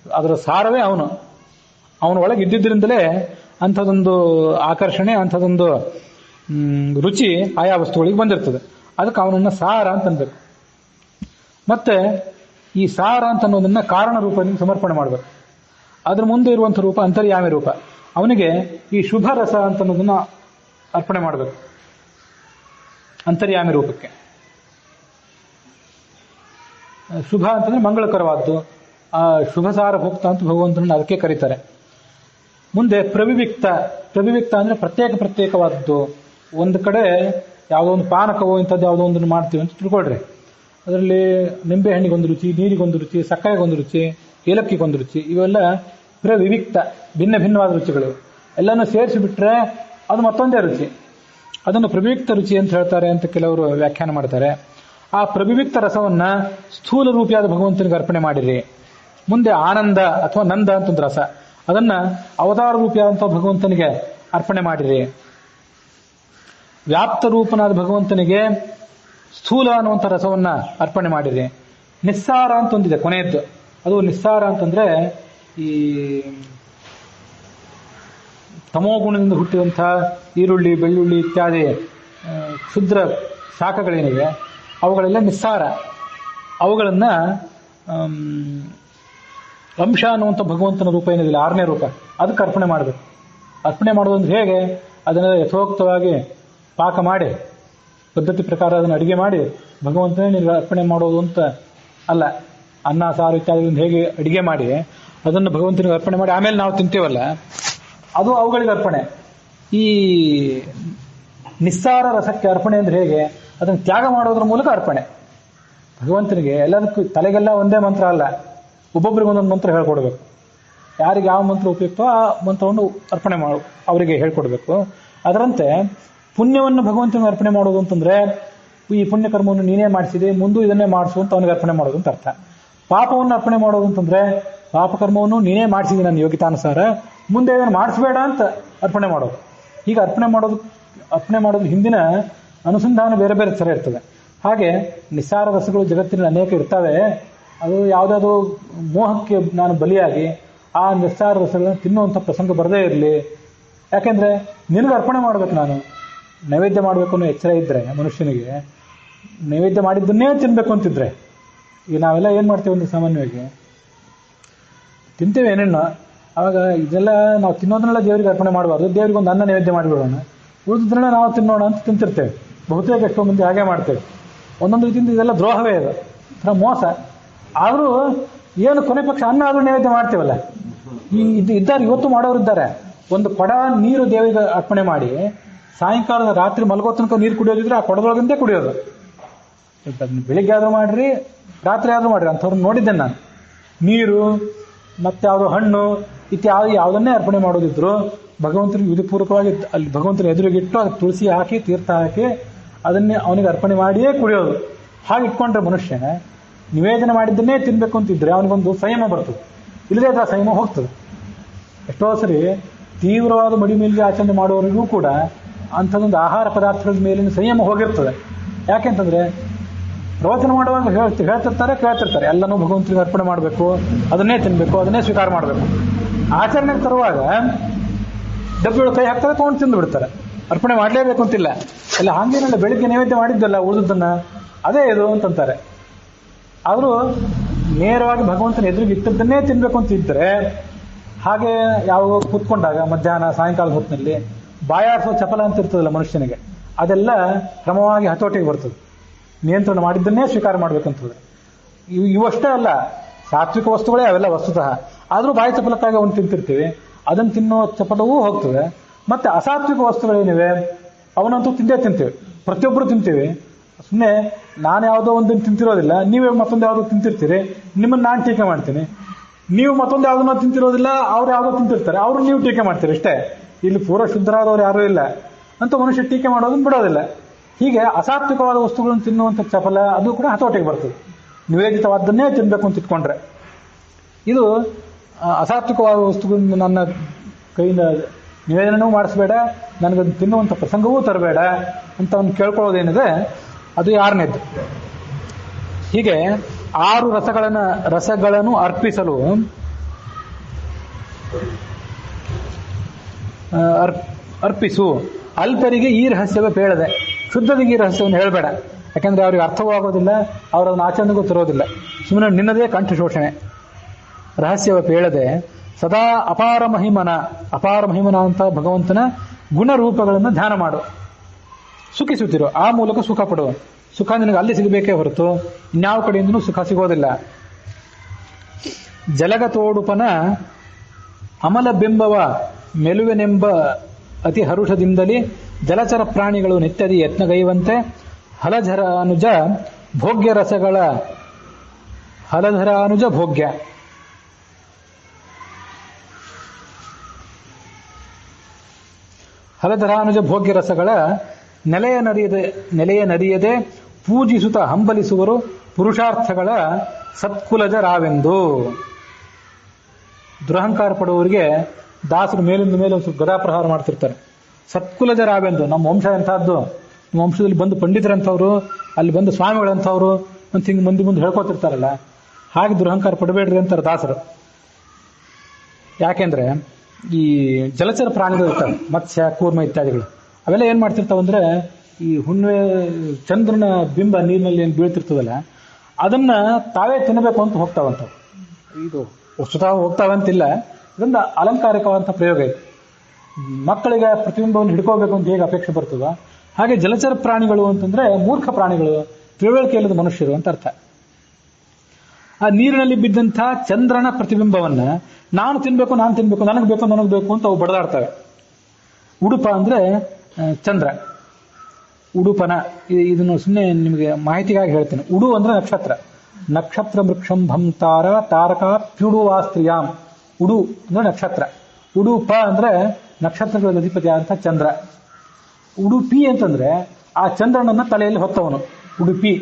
ಅದರ ಸಾರವೇ ಅವನ ಒಳಗೆ ಇದ್ದಿದ್ದರಿಂದಲೇ ಅಂಥದೊಂದು ಆಕರ್ಷಣೆ, ಅಂಥದೊಂದು ರುಚಿ ಆಯಾ ವಸ್ತುಗಳಿಗೆ ಬಂದಿರ್ತದೆ. ಅದಕ್ಕೆ ಅವನನ್ನ ಸಾರ ಅಂತ ಅನ್ಬೇಕು. ಮತ್ತೆ ಈ ಸಾರ ಅಂತ ಅನ್ನೋದನ್ನ ಕಾರಣ ರೂಪದಿಂದ ಸಮರ್ಪಣೆ ಮಾಡಬೇಕು. ಅದ್ರ ಮುಂದೆ ಇರುವಂತಹ ರೂಪ ಅಂತರ್ಯಾಮಿ ರೂಪ. ಅವನಿಗೆ ಈ ಶುಭ ರಸ ಅಂತ ಅನ್ನೋದನ್ನ ಅರ್ಪಣೆ ಮಾಡಬೇಕು ಅಂತರ್ಯಾಮಿ ರೂಪಕ್ಕೆ. ಶುಭ ಅಂತಂದ್ರೆ ಮಂಗಳಕರವಾದ್ದು. ಆ ಶುಭ ಸಾರ ಭೋಕ್ತ ಅಂತ ಭಗವಂತನನ್ನು ಅದಕ್ಕೆ ಕರೀತಾರೆ. ಮುಂದೆ ಪ್ರವಿವಿಕ್ತ. ಪ್ರವಿವಿಕ್ತ ಅಂದ್ರೆ ಪ್ರತ್ಯೇಕವಾದದ್ದು. ಒಂದು ಕಡೆ ಯಾವುದೋ ಒಂದು ಪಾನಕವೋ ಇಂಥದ್ದು ಯಾವುದೋ ಒಂದನ್ನು ಮಾಡ್ತೀವಿ ಅಂತ ತಿಳ್ಕೊಳ್ರಿ. ಅದರಲ್ಲಿ ನಿಂಬೆ ಹಣ್ಣಿಗೊಂದು ರುಚಿ, ನೀರಿಗೊಂದು ರುಚಿ, ಸಕ್ಕರೆಗೊಂದು ರುಚಿ, ಏಲಕ್ಕಿಗೊಂದು ರುಚಿ, ಇವೆಲ್ಲ ಪ್ರವಿವಿಕ್ತ, ಭಿನ್ನವಾದ ರುಚಿಗಳು. ಎಲ್ಲನೂ ಸೇರಿಸಿಬಿಟ್ರೆ ಅದು ಮತ್ತೊಂದೇ ರುಚಿ. ಅದನ್ನು ಪ್ರವಿವಿಕ್ತ ರುಚಿ ಅಂತ ಹೇಳ್ತಾರೆ ಅಂತ ಕೆಲವರು ವ್ಯಾಖ್ಯಾನ ಮಾಡ್ತಾರೆ. ಆ ಪ್ರವಿವಿಕ್ತ ರಸವನ್ನ ಸ್ಥೂಲ ರೂಪಿಯಾದ ಭಗವಂತನಿಗೆ ಅರ್ಪಣೆ ಮಾಡಿರಿ. ಮುಂದೆ ಆನಂದ ಅಥವಾ ನಂದ ಅಂತಂದು ರಸ, ಅದನ್ನ ಅವತಾರ ರೂಪಿಯಾದಂಥ ಭಗವಂತನಿಗೆ ಅರ್ಪಣೆ ಮಾಡಿರಿ. ವ್ಯಾಪ್ತ ರೂಪನಾದ ಭಗವಂತನಿಗೆ ಸ್ಥೂಲ ಅನ್ನುವಂಥ ರಸವನ್ನ ಅರ್ಪಣೆ ಮಾಡಿರಿ. ನಿಸ್ಸಾರ ಅಂತ ಒಂದಿದೆ ಕೊನೆಯದ್ದು. ಅದು ನಿಸ್ಸಾರ ಅಂತಂದ್ರೆ ಈ ತಮೋಗುಣದಿಂದ ಹುಟ್ಟಿದಂತಹ ಈರುಳ್ಳಿ, ಬೆಳ್ಳುಳ್ಳಿ ಇತ್ಯಾದಿ ಕ್ಷುದ್ರ ಶಾಖಗಳೇನಿವೆ ಅವುಗಳೆಲ್ಲ ನಿಸ್ಸಾರ. ಅವುಗಳನ್ನ ಅಂಶ ಅನ್ನುವಂಥ ಭಗವಂತನ ರೂಪ ಏನಿದೆ, 6ನೇ ರೂಪ, ಅದಕ್ಕೆ ಅರ್ಪಣೆ ಮಾಡಬೇಕು. ಅರ್ಪಣೆ ಮಾಡೋದಂದ್ರೆ ಹೇಗೆ? ಅದನ್ನೆಲ್ಲ ಯಥೋಕ್ತವಾಗಿ ಪಾಕ ಮಾಡಿ ಪದ್ಧತಿ ಪ್ರಕಾರ ಅದನ್ನು ಅಡಿಗೆ ಮಾಡಿ ಭಗವಂತನೇ ನೀವು ಅರ್ಪಣೆ ಮಾಡೋದು ಅಂತ ಅಲ್ಲ. ಅನ್ನ ಸಾರು ಇತ್ಯಾದಿಗಳಿಂದ ಹೇಗೆ ಅಡಿಗೆ ಮಾಡಿ ಅದನ್ನು ಭಗವಂತನಿಗೆ ಅರ್ಪಣೆ ಮಾಡಿ ಆಮೇಲೆ ನಾವು ತಿಂತೀವಲ್ಲ, ಅದು ಅವುಗಳಿಗೆ ಅರ್ಪಣೆ. ಈ ನಿಸ್ಸಾರ ರಸಕ್ಕೆ ಅರ್ಪಣೆ ಅಂದ್ರೆ ಹೇಗೆ? ಅದನ್ನು ತ್ಯಾಗ ಮಾಡೋದ್ರ ಮೂಲಕ ಅರ್ಪಣೆ ಭಗವಂತನಿಗೆ. ಎಲ್ಲದಕ್ಕೂ ತಲೆಗೆಲ್ಲ ಒಂದೇ ಮಂತ್ರ ಅಲ್ಲ, ಒಬ್ಬೊಬ್ಬರಿಗೆ ಒಂದೊಂದು ಮಂತ್ರ ಹೇಳ್ಕೊಡ್ಬೇಕು. ಯಾರಿಗೆ ಯಾವ ಮಂತ್ರ ಉಪಯುಕ್ತೋ ಆ ಮಂತ್ರವನ್ನು ಅರ್ಪಣೆ ಅವರಿಗೆ ಹೇಳ್ಕೊಡ್ಬೇಕು. ಅದರಂತೆ ಪುಣ್ಯವನ್ನು ಭಗವಂತನಿಗೆ ಅರ್ಪಣೆ ಮಾಡೋದು ಅಂತಂದ್ರೆ ಈ ಪುಣ್ಯ ಕರ್ಮವನ್ನು ನೀನೇ ಮಾಡಿಸಿದೆ, ಮುಂದೂ ಇದನ್ನೇ ಮಾಡಿಸು ಅಂತ ಅವನಿಗೆ ಅರ್ಪಣೆ ಮಾಡೋದು ಅಂತ ಅರ್ಥ. ಪಾಪವನ್ನು ಅರ್ಪಣೆ ಮಾಡೋದು ಅಂತಂದ್ರೆ ಪಾಪಕರ್ಮವನ್ನು ನೀನೇ ಮಾಡಿಸಿದೆ ನನ್ನ ಯೋಗ್ಯತಾನುಸಾರ, ಮುಂದೆ ಇದನ್ನು ಮಾಡಿಸ್ಬೇಡ ಅಂತ ಅರ್ಪಣೆ ಮಾಡೋದು. ಈಗ ಅರ್ಪಣೆ ಮಾಡೋದು ಹಿಂದಿನ ಅನುಸಂಧಾನ ಬೇರೆ ಬೇರೆ ಥರ ಇರ್ತದೆ. ಹಾಗೆ ನಿಸ್ಸಾರ ರಸಗಳು ಜಗತ್ತಿನಲ್ಲಿ ಅನೇಕ ಇರ್ತವೆ. ಅದು ಯಾವುದಾದ್ರು ಮೋಹಕ್ಕೆ ನಾನು ಬಲಿಯಾಗಿ ಆ ನಿಸ್ಸಾರ ರಸಗಳನ್ನು ತಿನ್ನುವಂಥ ಪ್ರಸಂಗ ಬರದೇ ಇರಲಿ. ಯಾಕೆಂದ್ರೆ ನಿನಗೆ ಅರ್ಪಣೆ ಮಾಡ್ಬೇಕು. ನಾನು ನೈವೇದ್ಯ ಮಾಡಬೇಕು ಅನ್ನೋ ಎಚ್ಚರ ಇದ್ರೆ ಮನುಷ್ಯನಿಗೆ, ನೈವೇದ್ಯ ಮಾಡಿದ್ದನ್ನೇ ತಿನ್ಬೇಕು ಅಂತಿದ್ರೆ, ಈಗ ನಾವೆಲ್ಲ ಏನ್ ಮಾಡ್ತೇವೆ ಅಂದ್ರೆ ಸಾಮಾನ್ಯವಾಗಿ ತಿಂತೇವೆ ಏನೇನೋ. ಆವಾಗ ಇದೆಲ್ಲ ನಾವು ತಿನ್ನೋದನ್ನೆಲ್ಲ ದೇವರಿಗೆ ಅರ್ಪಣೆ ಮಾಡಬಾರ್ದು, ದೇವರಿಗೆ ಒಂದು ಅನ್ನ ನೈವೇದ್ಯ ಮಾಡಿಬಿಡೋಣ, ಉಳಿದಿದ್ದನ್ನೆಲ್ಲ ನಾವು ತಿನ್ನೋಣ ಅಂತ ತಿಂತಿರ್ತೇವೆ. ಬಹುತೇಕ ಎಷ್ಟೋ ಮಂದಿ ಹಾಗೆ ಮಾಡ್ತೇವೆ. ಒಂದೊಂದು ರೀತಿಯಿಂದ ಇದೆಲ್ಲ ದ್ರೋಹವೇ, ಇದು ಥರ ಮೋಸ. ಆದರೂ ಏನು ಕೊನೆ ಪಕ್ಷ ಅನ್ನ ಆದ್ರೂ ನೈವೇದ್ಯ ಮಾಡ್ತೇವಲ್ಲ. ಇದ್ದಾರೆ, ಇವತ್ತು ಮಾಡೋರು ಇದ್ದಾರೆ. ಒಂದು ಕೊಡ ನೀರು ದೇವರಿಗೆ ಅರ್ಪಣೆ ಮಾಡಿ ಸಾಯಂಕಾಲದ ರಾತ್ರಿ ಮಲಗೋ ತನಕ ನೀರು ಕುಡಿಯೋದಿದ್ರೆ ಆ ಕೊಡದೊಳಗಿಂದೇ ಕುಡಿಯೋದು. ಬೆಳಿಗ್ಗೆ ಆದ್ರೂ ಮಾಡ್ರಿ, ರಾತ್ರಿ ಆದ್ರೂ ಮಾಡ್ರಿ ಅಂಥವ್ರನ್ನ ನೋಡಿದ್ದೇನೆ ನಾನು. ನೀರು ಮತ್ತೆ ಯಾವುದೋ ಹಣ್ಣು ಇತ್ಯಾದಿ ಯಾವುದನ್ನೇ ಅರ್ಪಣೆ ಮಾಡೋದಿದ್ರು ಭಗವಂತನಿಗೆ ವಿಧಿಪೂರ್ವಕವಾಗಿ ಅಲ್ಲಿ ಭಗವಂತನ ಎದುರಿಗಿಟ್ಟು ಅದಕ್ಕೆ ತುಳಸಿ ಹಾಕಿ ತೀರ್ಥ ಹಾಕಿ ಅದನ್ನೇ ಅವನಿಗೆ ಅರ್ಪಣೆ ಮಾಡಿಯೇ ಕುಡಿಯೋದು. ಹಾಗೆ ಇಟ್ಕೊಂಡ್ರೆ ಮನುಷ್ಯ ನಿವೇದನೆ ಮಾಡಿದ್ದನ್ನೇ ತಿನ್ಬೇಕು ಅಂತಿದ್ರೆ ಅವನಿಗೊಂದು ಸಂಯಮ ಬರ್ತದೆ. ಇಲ್ಲದೇ ಆ ಸಂಯಮ ಹೋಗ್ತದೆ. ಎಷ್ಟೋ ಸರಿ ತೀವ್ರವಾದ ಮಡಿಮೇಲಿಗೆ ಆಚರಣೆ ಮಾಡುವವರಿಗೂ ಕೂಡ ಅಂಥದ್ದೊಂದು ಆಹಾರ ಪದಾರ್ಥಗಳ ಮೇಲಿನ ಸಂಯಮ ಹೋಗಿರ್ತದೆ. ಯಾಕೆಂತಂದ್ರೆ ಪ್ರವಚನ ಮಾಡುವಾಗ ಹೇಳ್ತಿರ್ತಾರೆ, ಕೇಳ್ತಿರ್ತಾರೆ, ಎಲ್ಲನೂ ಭಗವಂತನಿಗೆ ಅರ್ಪಣೆ ಮಾಡಬೇಕು, ಅದನ್ನೇ ತಿನ್ಬೇಕು, ಅದನ್ನೇ ಸ್ವೀಕಾರ ಮಾಡಬೇಕು. ಆಚರಣೆಗೆ ತರುವಾಗ ಡಬ್ಬಿಗಳು ಕೈ ಹಾಕ್ತಾರೆ, ತೊಗೊಂಡು ತಿಂದು ಬಿಡ್ತಾರೆ. ಅರ್ಪಣೆ ಮಾಡಲೇಬೇಕು ಅಂತಿಲ್ಲ. ಎಲ್ಲ ಹಂಗೇನಲ್ಲ, ಬೆಳಿಗ್ಗೆ ನೈವೇದ್ಯ ಮಾಡಿದ್ದಲ್ಲ ಉಳಿದದ್ದನ್ನ ಅದೇ ಇದು ಅಂತಂತಾರೆ. ಆದರೂ ನೇರವಾಗಿ ಭಗವಂತನ ಎದುರಿಗೆ ಇಟ್ಟದ್ದನ್ನೇ ತಿನ್ಬೇಕು ಅಂತಿದ್ರೆ, ಹಾಗೆ ಯಾವ ಕೂತ್ಕೊಂಡಾಗ ಮಧ್ಯಾಹ್ನ ಸಾಯಂಕಾಲದ ಹೊತ್ತಿನಲ್ಲಿ ಬಾಯಾರಿಸೋ ಚಪಲ ಅಂತ ಇರ್ತದಲ್ಲ ಮನುಷ್ಯನಿಗೆ, ಅದೆಲ್ಲ ಕ್ರಮವಾಗಿ ಹತೋಟಿಗೆ ಬರ್ತದೆ. ನಿಯಂತ್ರಣ ಮಾಡಿದ್ದನ್ನೇ ಸ್ವೀಕಾರ ಮಾಡ್ಬೇಕಂತಂದ್ರೆ ಇವಷ್ಟೇ ಅಲ್ಲ, ಸಾತ್ವಿಕ ವಸ್ತುಗಳೇ ಅವೆಲ್ಲ ವಸ್ತುತಃ. ಆದರೂ ಬಾಯಿ ಚಪಲಕ್ಕಾಗಿ ಅವನು ತಿಂತಿರ್ತೀವಿ, ಅದನ್ನು ತಿನ್ನೋ ಚಪಲವೂ ಹೋಗ್ತದೆ. ಮತ್ತೆ ಅಸಾತ್ವಿಕ ವಸ್ತುಗಳೇನಿವೆ ಅವನಂತೂ ತಿಂತೀವಿ, ಪ್ರತಿಯೊಬ್ಬರು ತಿಂತೀವಿ. ಸುಮ್ಮನೆ ನಾನು ಯಾವುದೋ ಒಂದನ್ನು ತಿಂತಿರೋದಿಲ್ಲ, ನೀವೇ ಮತ್ತೊಂದು ಯಾವುದೋ ತಿಂತಿರ್ತೀರಿ, ನಿಮ್ಮನ್ನು ನಾನು ಟೀಕೆ ಮಾಡ್ತೀನಿ. ನೀವು ಮತ್ತೊಂದು ಯಾವುದನ್ನ ತಿಂತಿರೋದಿಲ್ಲ, ಅವ್ರು ಯಾವುದೋ ತಿಂತಿರ್ತಾರೆ, ಅವ್ರು ನೀವು ಟೀಕೆ ಮಾಡ್ತೀರಿ ಅಷ್ಟೇ. ಇಲ್ಲಿ ಪೂರ್ವ ಶುದ್ಧರಾದವ್ರು ಯಾರೂ ಇಲ್ಲ ಅಂತ ಮನುಷ್ಯ ಟೀಕೆ ಮಾಡೋದನ್ನು ಬಿಡೋದಿಲ್ಲ. ಹೀಗೆ ಅಸಾತ್ವಿಕವಾದ ವಸ್ತುಗಳನ್ನು ತಿನ್ನುವಂಥ ಚಪಲ ಅದು ಕೂಡ ಹತೋಟಿಗೆ ಬರ್ತದೆ, ನಿವೇದಿತವಾದ್ದನ್ನೇ ತಿನ್ಬೇಕು ಅಂತ ಇಟ್ಕೊಂಡ್ರೆ. ಇದು ಅಸಾತ್ವಿಕವಾದ ವಸ್ತುಗಳನ್ನು ನನ್ನ ಕೈಯಿಂದ ನಿವೇದನೆಯೂ ಮಾಡಿಸ್ಬೇಡ, ನನಗದು ತಿನ್ನುವಂಥ ಪ್ರಸಂಗವೂ ತರಬೇಡ ಅಂತ ಅವ್ನು ಕೇಳ್ಕೊಳ್ಳೋದೇನಿದೆ ಅದು 6ನೇದ್ದು. ಹೀಗೆ 6 ರಸಗಳನ್ನು ಅರ್ಪಿಸಲು ಅರ್ಪಿಸು ಅಲ್ಪರಿಗೆ ಈ ರಹಸ್ಯವೇ ಬೇಡದೆ, ಶುದ್ಧರಿಗೆ ಈ ರಹಸ್ಯವನ್ನು ಹೇಳಬೇಡ. ಯಾಕಂದ್ರೆ ಅವ್ರಿಗೆ ಅರ್ಥವಾಗೋದಿಲ್ಲ, ಅವರನ್ನು ಆಚರಣೆಗೂ ತರೋದಿಲ್ಲ. ಸುಮ್ಮನೆ ನಿನ್ನದೇ ಕಂಠ ಶೋಷಣೆ. ರಹಸ್ಯವ ಪೇಳದೆ ಸದಾ ಅಪಾರ ಮಹಿಮನ ಅಂತ ಭಗವಂತನ ಗುಣರೂಪಗಳನ್ನು ಧ್ಯಾನ ಮಾಡು. ಸುಖಿಸುತ್ತಿರು, ಆ ಮೂಲಕ ಸುಖ ಪಡು. ಸುಖ ನಿನಗೆ ಅಲ್ಲಿ ಸಿಗಬೇಕೇ ಹೊರತು ಇನ್ಯಾವ ಕಡೆಯಿಂದನೂ ಸುಖ ಸಿಗೋದಿಲ್ಲ. ಜಲಗತೋಡುಪನ ಅಮಲ ಬಿಂಬವ ಮೆಲುವೆನೆಂಬ ಅತಿ ಹರುಷದಿಂದಲೇ ಜಲಚರ ಪ್ರಾಣಿಗಳು ನಿತ್ಯದಿ ಯತ್ನಗೈವಂತೆ ಹಲಧರಾನುಜ ಭೋಗ್ಯ ರಸಗಳ ಹಲಧರಾನುಜ ಭೋಗ್ಯ ಹಲಧರಾನುಜ ಭೋಗ್ಯ ರಸಗಳ ನೆಲೆಯನರಿಯದೆ ಪೂಜಿಸುತ್ತ ಹಂಬಲಿಸುವರು ಪುರುಷಾರ್ಥಗಳ ಸತ್ಕುಲಜರಾವೆಂದು. ದುರಹಂಕಾರ ಪಡುವವರಿಗೆ ದಾಸರು ಮೇಲಿಂದ ಮೇಲೆ ಒಂದು ಗದಾಪ್ರಹಾರ ಮಾಡ್ತಿರ್ತಾರೆ. ಸತ್ಕುಲಜರಾವೆಂದು, ನಮ್ಮ ವಂಶ ಎಂಥದ್ದು, ನಮ್ಮ ವಂಶದಲ್ಲಿ ಬಂದು ಪಂಡಿತರಂಥವ್ರು, ಅಲ್ಲಿ ಬಂದು ಸ್ವಾಮಿಗಳಂಥವ್ರು ಅಂತ ಹಿಂಗೆ ಮುಂದೆ ಹೇಳ್ಕೊತಿರ್ತಾರಲ್ಲ, ಹಾಗೆ ದುರಹಂಕಾರ ಪಡಬೇಡ್ರಿ ಅಂತಾರೆ ದಾಸರು. ಯಾಕೆಂದ್ರೆ ಈ ಜಲಚರ ಪ್ರಾಣಿಗಳು ಇರ್ತವೆ, ಮತ್ಸ್ಯ ಕೂರ್ಮ ಇತ್ಯಾದಿಗಳು, ಅವೆಲ್ಲ ಏನ್ ಮಾಡ್ತಿರ್ತಾವಂದ್ರೆ ಈ ಹುಣ್ಣಿಮೆ ಚಂದ್ರನ ಬಿಂಬ ನೀರಿನಲ್ಲಿ ಏನು ಬೀಳ್ತಿರ್ತದಲ್ಲ, ಅದನ್ನ ತಾವೇ ತಿನ್ನಬೇಕು ಅಂತ ಹೋಗ್ತಾವಂತವು. ಇದು ವಸ್ತುತಃ ಹೋಗ್ತಾವಂತಿಲ್ಲ, ಇದೊಂದು ಅಲಂಕಾರಿಕವಾದಂಥ ಪ್ರಯೋಗ ಇದೆ. ಮಕ್ಕಳಿಗೆ ಪ್ರತಿಬಿಂಬವನ್ನು ಹಿಡ್ಕೋಬೇಕು ಅಂತ ಹೇಗೆ ಅಪೇಕ್ಷೆ ಬರ್ತದ, ಹಾಗೆ ಜಲಚರ ಪ್ರಾಣಿಗಳು ಅಂತಂದ್ರೆ ಮೂರ್ಖ ಪ್ರಾಣಿಗಳು, ತಿಳುವಳಿಕೆ ಇಲ್ಲದ ಮನುಷ್ಯರು ಅಂತ ಅರ್ಥ. ಆ ನೀರಿನಲ್ಲಿ ಬಿದ್ದಂಥ ಚಂದ್ರನ ಪ್ರತಿಬಿಂಬವನ್ನ ನಾನು ತಿನ್ಬೇಕು, ನನಗೆ ಬೇಕು ಅಂತ ಅವು ಬಡದಾಡ್ತವೆ. ಉಡುಪ ಅಂದ್ರೆ ಚಂದ್ರ, ಉಡುಪನ, ಇದನ್ನು ಸುಮ್ಮನೆ ನಿಮಗೆ ಮಾಹಿತಿಗಾಗಿ ಹೇಳ್ತೇನೆ. ಉಡು ಅಂದ್ರೆ ನಕ್ಷತ್ರ ವೃಕ್ಷಂ ಭಂತಾರ ತಾರಕ ಪ್ಯುಡುವಾಸ್ತ್ರಿಯಾಂ. ಉಡು ಅಂದ್ರೆ ನಕ್ಷತ್ರ, ಉಡುಪ ಅಂದ್ರೆ ನಕ್ಷತ್ರಗಳ ಅಧಿಪತಿ ಅಂತ ಚಂದ್ರ. ಉಡುಪಿ ಅಂತಂದ್ರೆ ಆ ಚಂದ್ರನನ್ನ ತಲೆಯಲ್ಲಿ ಹೊತ್ತವನು ಉಡುಪಿ.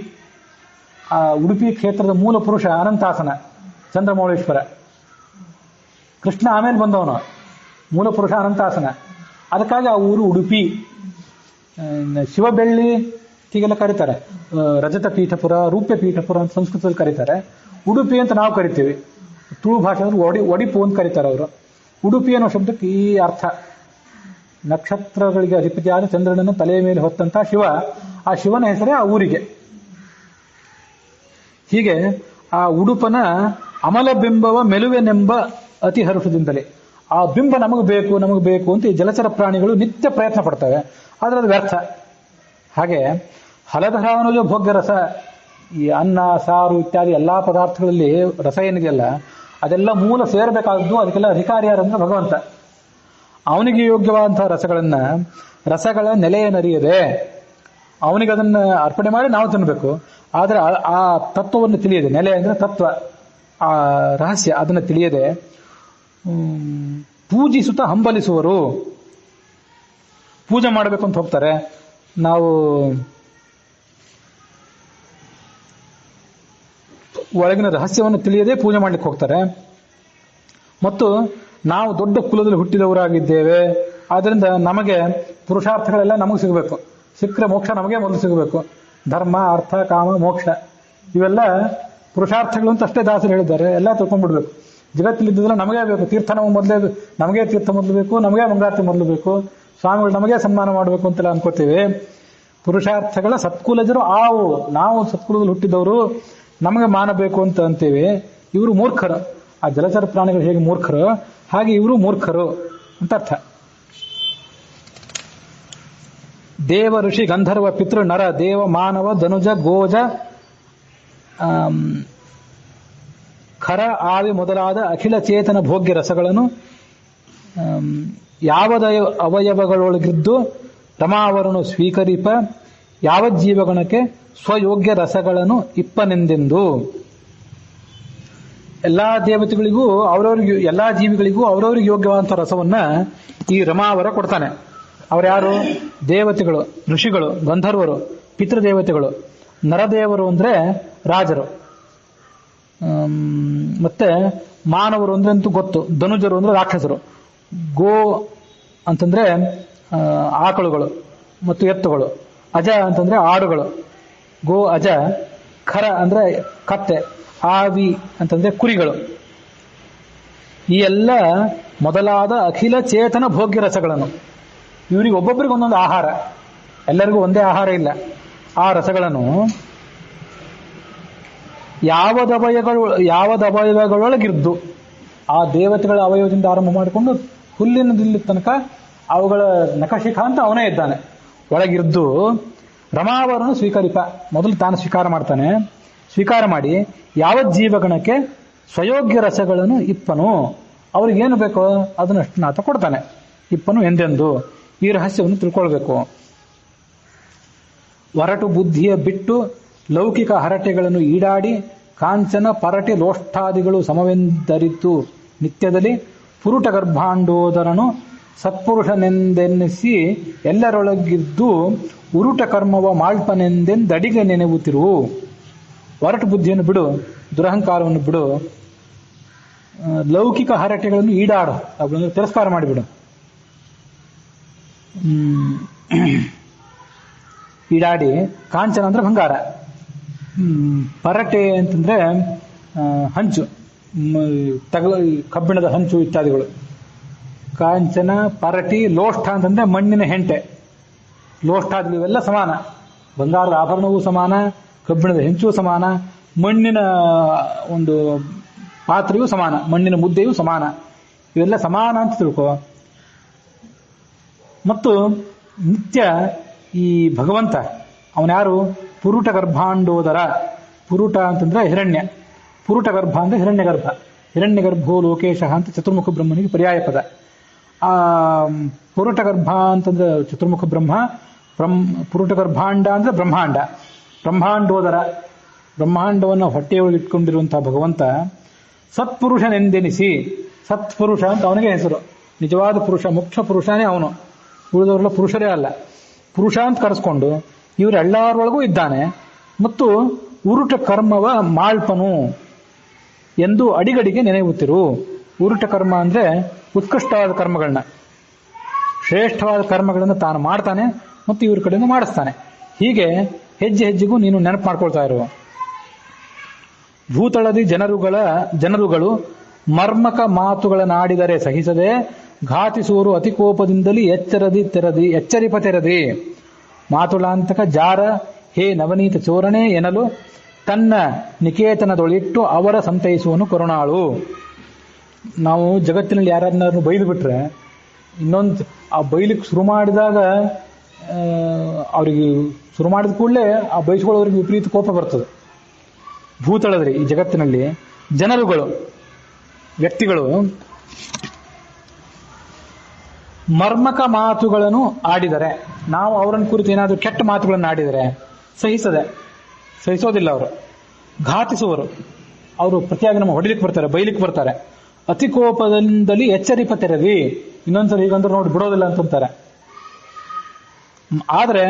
ಆ ಉಡುಪಿ ಕ್ಷೇತ್ರದ ಮೂಲ ಪುರುಷ ಅನಂತಾಸನ ಚಂದ್ರಮೌಳೇಶ್ವರ. ಕೃಷ್ಣ ಆಮೇಲೆ ಬಂದವನು, ಮೂಲ ಪುರುಷ ಅನಂತಾಸನ. ಅದಕ್ಕಾಗಿ ಆ ಊರು ಉಡುಪಿ. ಶಿವಬೆಳ್ಳಿ ಹೀಗೆಲ್ಲ ಕರೀತಾರೆ, ರಜತ ಪೀಠಪುರ, ರೂಪ್ಯ ಪೀಠಪುರ ಅಂತ ಸಂಸ್ಕೃತದಲ್ಲಿ ಕರೀತಾರೆ. ಉಡುಪಿ ಅಂತ ನಾವು ಕರಿತೀವಿ, ತುಳು ಭಾಷೆಯಲ್ಲಿ ಒಡಿಪು ಅಂತ ಕರೀತಾರೆ ಅವರು. ಉಡುಪಿ ಅನ್ನೋ ಶಬ್ದಕ್ಕೆ ಈ ಅರ್ಥ. ನಕ್ಷತ್ರಗಳಿಗೆ ಅಧಿಪತಿಯಾದ ಚಂದ್ರನನ್ನು ತಲೆಯ ಮೇಲೆ ಹೊತ್ತಂತ ಶಿವ, ಆ ಶಿವನ ಹೆಸರೇ ಆ ಊರಿಗೆ. ಹೀಗೆ ಆ ಉಡುಪನ ಅಮಲ ಬಿಂಬವ ಮೆಲುವೆನೆಂಬ ಅತಿ ಹರುಷದಿಂದಲೇ, ಆ ಬಿಂಬ ನಮಗೆ ಬೇಕು ಅಂತ ಈ ಜಲಚರ ಪ್ರಾಣಿಗಳು ನಿತ್ಯ ಪ್ರಯತ್ನ ಪಡ್ತವೆ, ಆದ್ರೆ ಅದು ವ್ಯರ್ಥ. ಹಾಗೆ ಹಲಧರಾನುಜ ಭೋಗ್ಯ ರಸ, ಈ ಅನ್ನ ಸಾರು ಇತ್ಯಾದಿ ಎಲ್ಲಾ ಪದಾರ್ಥಗಳಲ್ಲಿ ರಸ ಏನಿದೆಯಲ್ಲ, ಅದೆಲ್ಲ ಮೂಲ ಸೇರಬೇಕಾದದ್ದು, ಅದಕ್ಕೆಲ್ಲ ಅಧಿಕಾರಿ ಯಾರಂದ್ರೆ ಭಗವಂತ. ಅವನಿಗೆ ಯೋಗ್ಯವಾದಂತಹ ರಸಗಳ ನೆಲೆಯನರಿಯದೆ ಅವನಿಗೆ ಅದನ್ನ ಅರ್ಪಣೆ ಮಾಡಿ ನಾವು ತಿನ್ನಬೇಕು. ಆದ್ರೆ ಆ ತತ್ವವನ್ನು ತಿಳಿಯದೆ, ನೆಲೆ ಅಂದ್ರೆ ತತ್ವ, ಆ ರಹಸ್ಯ ಅದನ್ನು ತಿಳಿಯದೆ ಪೂಜಿಸುತ್ತ ಹಂಬಲಿಸುವರು. ಪೂಜೆ ಮಾಡಬೇಕು ಅಂತ ಹೋಗ್ತಾರೆ, ನಾವು ಒಳಗಿನ ರಹಸ್ಯವನ್ನು ತಿಳಿಯದೆ ಪೂಜೆ ಮಾಡ್ಲಿಕ್ಕೆ ಹೋಗ್ತಾರೆ. ಮತ್ತು ನಾವು ದೊಡ್ಡ ಕುಲದಲ್ಲಿ ಹುಟ್ಟಿದವರಾಗಿದ್ದೇವೆ, ಆದ್ರಿಂದ ನಮಗೆ ಪುರುಷಾರ್ಥಗಳೆಲ್ಲ ನಮಗೆ ಸಿಗಬೇಕು, ಸಿಕ್ಕರೆ ಮೋಕ್ಷ ನಮಗೆ ಮೊದಲು ಸಿಗಬೇಕು. ಧರ್ಮ, ಅರ್ಥ, ಕಾಮ, ಮೋಕ್ಷ ಇವೆಲ್ಲ ಪುರುಷಾರ್ಥಗಳು ಅಂತ ಅಷ್ಟೇ ದಾಸರು ಹೇಳಿದ್ದಾರೆ. ಎಲ್ಲ ತಿಳ್ಕೊಂಡ್ಬಿಡ್ಬೇಕು. ಜಗತ್ತಲ್ಲಿದ್ದೆಲ್ಲ ನಮಗೆ ಬೇಕು, ತೀರ್ಥ ನಮಗೆ ತೀರ್ಥ ಮೊದಲು ಬೇಕು, ನಮಗೆ ಮಂಗಳಾರತಿ ಮೊದಲು ಬೇಕು, ಸ್ವಾಮಿಗಳು ನಮಗೆ ಸನ್ಮಾನ ಮಾಡಬೇಕು ಅಂತೆಲ್ಲ ಅನ್ಕೋತೀವಿ. ಪುರುಷಾರ್ಥಗಳ ಸತ್ಕುಲಜರು ನಾವು ಸತ್ಕುಲದಲ್ಲಿ ಹುಟ್ಟಿದವರು, ನಮಗೆ ಮಾನ ಬೇಕು ಅಂತ ಅಂತೀವಿ. ಇವರು ಮೂರ್ಖರು. ಆ ಜಲಚರ ಪ್ರಾಣಿಗಳು ಹೇಗೆ ಮೂರ್ಖರು, ಹಾಗೆ ಇವರು ಮೂರ್ಖರು ಅಂತ ಅರ್ಥ. ದೇವ ಋಷಿ ಗಂಧರ್ವ ಪಿತೃ ನರ ದೇವ ಮಾನವ ಧನುಜ ಗೋಜ ಖರ ಆವಿ ಮೊದಲಾದ ಅಖಿಲ ಚೇತನ ಭೋಗ್ಯ ರಸಗಳನ್ನು ಯಾವದ ಅವಯವಗಳೊಳಗಿದ್ದು ರಮಾವರನು ಸ್ವೀಕರಿಪ ಯಾವ ಜೀವಗಣಕ್ಕೆ ಸ್ವಯೋಗ್ಯ ರಸಗಳನ್ನು ಇಪ್ಪನೆಂದೆಂದು. ಎಲ್ಲಾ ದೇವತೆಗಳಿಗೂ ಅವರವ್ರಿಗೆ, ಎಲ್ಲಾ ಜೀವಿಗಳಿಗೂ ಅವರವ್ರಿಗೆ ಯೋಗ್ಯವಾದಂತಹ ರಸವನ್ನ ಈ ರಮಾವರ ಕೊಡ್ತಾನೆ. ಅವರ್ಯಾರು? ದೇವತೆಗಳು, ಋಷಿಗಳು, ಗಂಧರ್ವರು, ಪಿತೃದೇವತೆಗಳು. ನರದೇವರು ಅಂದ್ರೆ ರಾಜರು, ಮತ್ತೆ ಮಾನವರು ಅಂದ್ರೆ ಅಂತೂ ಗೊತ್ತು, ಧನುಜರು ಅಂದ್ರೆ ರಾಕ್ಷಸರು, ಗೋ ಅಂತಂದ್ರೆ ಆಕಳುಗಳು ಮತ್ತು ಎತ್ತುಗಳು, ಅಜ ಅಂತಂದ್ರೆ ಆಡುಗಳು, ಗೋ ಅಜ. ಖರ ಅಂದ್ರೆ ಕತ್ತೆ, ಆವಿ ಅಂತಂದ್ರೆ ಕುರಿಗಳು. ಈ ಎಲ್ಲ ಮೊದಲಾದ ಅಖಿಲ ಚೇತನ ಭೋಗ್ಯ ರಸಗಳನ್ನು ಇವರಿಗೆ ಒಬ್ಬೊಬ್ಬರಿಗೆ ಒಂದೊಂದು ಆಹಾರ, ಎಲ್ಲರಿಗೂ ಒಂದೇ ಆಹಾರ ಇಲ್ಲ. ಆ ರಸಗಳನ್ನು ಯಾವದವಯವಗಳೊಳಗಿದ್ದು, ಆ ದೇವತೆಗಳ ಅವಯವದಿಂದ ಆರಂಭ ಮಾಡಿಕೊಂಡು ಹುಲ್ಲಿನ ದಿಲ್ಲಿ ತನಕ ಅವುಗಳ ನಖಶಿಖ ಅಂತ ಅವನೇ ಇದ್ದಾನೆ. ಒಳಗಿದ್ದು ರಮಾವರನ್ನು ಸ್ವೀಕರಿಪ, ಮೊದಲು ತಾನು ಸ್ವೀಕಾರ ಮಾಡ್ತಾನೆ. ಸ್ವೀಕಾರ ಮಾಡಿ ಯಾವ ಜೀವಗಣಕ್ಕೆ ಸ್ವಯೋಗ್ಯ ರಸಗಳನ್ನು ಇಪ್ಪನು, ಅವ್ರಿಗೇನು ಬೇಕೋ ಅದನ್ನಷ್ಟು ಆತ ಕೊಡ್ತಾನೆ. ಇಪ್ಪನು ಎಂದೆಂದು ಈ ರಹಸ್ಯವನ್ನು ತಿಳ್ಕೊಳ್ಬೇಕು. ಒರಟು ಬುದ್ಧಿಯ ಬಿಟ್ಟು ಲೌಕಿಕ ಹರಟೆಗಳನ್ನು ಈಡಾಡಿ ಕಾಂಚನ ಪರಟೆ ಲೋಷ್ಠಾದಿಗಳು ಸಮವೆಂದರಿತು ನಿತ್ಯದಲ್ಲಿ ಪುರುಟ ಗರ್ಭಾಂಡೋದರನು ಸತ್ಪುರುಷನೆಂದೆನ್ನಿಸಿ ಎಲ್ಲರೊಳಗಿದ್ದು ಉರುಟ ಕರ್ಮವ ಮಾಳ್ಪನೆಂದೆಂದಡಿಗೆ ನೆನೆವುತ್ತಿರು. ಒರಟು ಬುದ್ಧಿಯನ್ನು ಬಿಡು, ದುರಹಂಕಾರವನ್ನು ಬಿಡು, ಲೌಕಿಕ ಹರಟೆಗಳನ್ನು ಈಡಾಡು, ಅವುಗಳನ್ನು ತಿರಸ್ಕಾರ ಮಾಡಿಬಿಡು. ಈಡಾಡಿ, ಕಾಂಚನ ಅಂದ್ರೆ ಬಂಗಾರ, ಪರಟೆ ಅಂತಂದ್ರೆ ಹಂಚು, ಕಬ್ಬಿಣದ ಹಂಚು ಇತ್ಯಾದಿಗಳು. ಕಾಂಚನ, ಪರಟಿ, ಲೋಷ್ಠ ಅಂತಂದ್ರೆ ಮಣ್ಣಿನ ಹೆಂಟೆ, ಲೋಷ್ಠಾದಿಗಳು ಇವೆಲ್ಲ ಸಮಾನ. ಬಂಗಾರದ ಆಭರಣವೂ ಸಮಾನ, ಕಬ್ಬಿಣದ ಹೆಂಚು ಸಮಾನ, ಮಣ್ಣಿನ ಒಂದು ಪಾತ್ರೆಯೂ ಸಮಾನ, ಮಣ್ಣಿನ ಮುದ್ದೆಯೂ ಸಮಾನ. ಇವೆಲ್ಲ ಸಮಾನ ಅಂತ ತಿಳ್ಕೊ. ಮತ್ತು ನಿತ್ಯ ಈ ಭಗವಂತ ಅವನ್ಯಾರು? ಪುರುಟ ಗರ್ಭಾಂಡೋದರ. ಪುರುಟ ಅಂತಂದ್ರೆ ಹಿರಣ್ಯ, ಪುರುಟ ಗರ್ಭ ಅಂದ್ರೆ ಹಿರಣ್ಯಗರ್ಭ. ಹಿರಣ್ಯಗರ್ಭೋ ಲೋಕೇಶ ಅಂತ ಚತುರ್ಮುಖ ಬ್ರಹ್ಮನಿಗೆ ಪರ್ಯಾಯ ಪದ. ಆ ಪುರುಟ ಗರ್ಭ ಅಂತಂದ್ರೆ ಚತುರ್ಮುಖ ಬ್ರಹ್ಮ, ಪುರುಟ ಗರ್ಭಾಂಡ ಅಂದ್ರೆ ಬ್ರಹ್ಮಾಂಡ. ಬ್ರಹ್ಮಾಂಡೋದರ, ಬ್ರಹ್ಮಾಂಡವನ್ನು ಹೊಟ್ಟೆಯೊಳಗೆ ಇಟ್ಕೊಂಡಿರುವಂತಹ ಭಗವಂತ ಸತ್ಪುರುಷನೆಂದೆನಿಸಿ. ಸತ್ಪುರುಷ ಅಂತ ಅವನಿಗೆ ಹೆಸರು. ನಿಜವಾದ ಪುರುಷ, ಮುಖ್ಯ ಪುರುಷನೇ ಅವನು, ಉಳಿದವರೆಲ್ಲ ಪುರುಷರೇ ಅಲ್ಲ. ಪುರುಷ ಅಂತ ಕರೆಸ್ಕೊಂಡು ಇವರೆಲ್ಲರೊಳಗೂ ಇದ್ದಾನೆ. ಮತ್ತು ಉರುಟ ಕರ್ಮವ ಮಾಳ್ಪನು ಎಂದು ಅಡಿಗಡಿಗೆ ನೆನೆಯುತ್ತಿರು. ಉರುಟ ಕರ್ಮ ಅಂದ್ರೆ ಉತ್ಕೃಷ್ಟವಾದ ಕರ್ಮಗಳನ್ನ, ಶ್ರೇಷ್ಠವಾದ ಕರ್ಮಗಳನ್ನು ತಾನು ಮಾಡ್ತಾನೆ ಮತ್ತು ಇವ್ರ ಕಡೆಯಿಂದ ಮಾಡಿಸ್ತಾನೆ. ಹೀಗೆ ಹೆಜ್ಜೆ ಹೆಜ್ಜೆಗೂ ನೀನು ನೆನಪು ಮಾಡ್ಕೊಳ್ತಾ ಇರುವ. ಭೂತಳದಿ ಜನರುಗಳು ಮರ್ಮಕ ಮಾತುಗಳನ್ನಾಡಿದರೆ ಸಹಿಸದೆ ಘಾತಿಸೂರು ಅತಿಕೋಪದಿಂದಲೇ ಎಚ್ಚರಿಪ ತೆರದಿ. ಮಾತುಳಾಂತಕ ಜಾರ ಹೇ ನವನೀತ ಚೋರಣೆ ಎನ್ನಲು ತನ್ನ ನಿಕೇತನದೊಳಿಟ್ಟು ಅವರ ಸಂತೈಸುವನು ಕರುಣಾಳು. ನಾವು ಜಗತ್ತಿನಲ್ಲಿ ಯಾರನ್ನಾರು ಬೈದು ಬಿಟ್ರೆ ಇನ್ನೊಂದು ಆ ಬೈಲಿಕ್ಕೆ ಶುರು ಮಾಡಿದಾಗ ಅವರಿಗೆ ಶುರು ಮಾಡಿದ ಕೂಡಲೇ ಆ ಬೈಸ್ಕೊಳ್ಳೋರಿಗೆ ವಿಪರೀತ ಕೋಪ ಬರ್ತದೆ. ಭೂತಳದ್ರಿ ಈ ಜಗತ್ತಿನಲ್ಲಿ ಜನರುಗಳು, ವ್ಯಕ್ತಿಗಳು ಮರ್ಮಕ ಮಾತುಗಳನ್ನು ಆಡಿದರೆ, ನಾವು ಅವರನ್ನು ಕುರಿತು ಏನಾದರೂ ಕೆಟ್ಟ ಮಾತುಗಳನ್ನು ಆಡಿದರೆ ಸಹಿಸೋದಿಲ್ಲ ಅವರು. ಘಾತಿಸುವರು, ಅವರು ಪ್ರತಿಯಾಗಿ ನಮ್ಮ ಹೊಡಿಲಿಕ್ಕೆ ಬರ್ತಾರೆ, ಬೈಲಿಕ್ಕೆ ಬರ್ತಾರೆ. ಅತಿ ಕೋಪದಿಂದಲೇ ಎಚ್ಚರಿಪ ತೆರದಿ, ಇನ್ನೊಂದ್ಸಲ ಹೀಗಂದ್ರೆ ನೋಡಿ ಬಿಡೋದಿಲ್ಲ ಅಂತಂತಾರೆ. ಆದ್ರೆ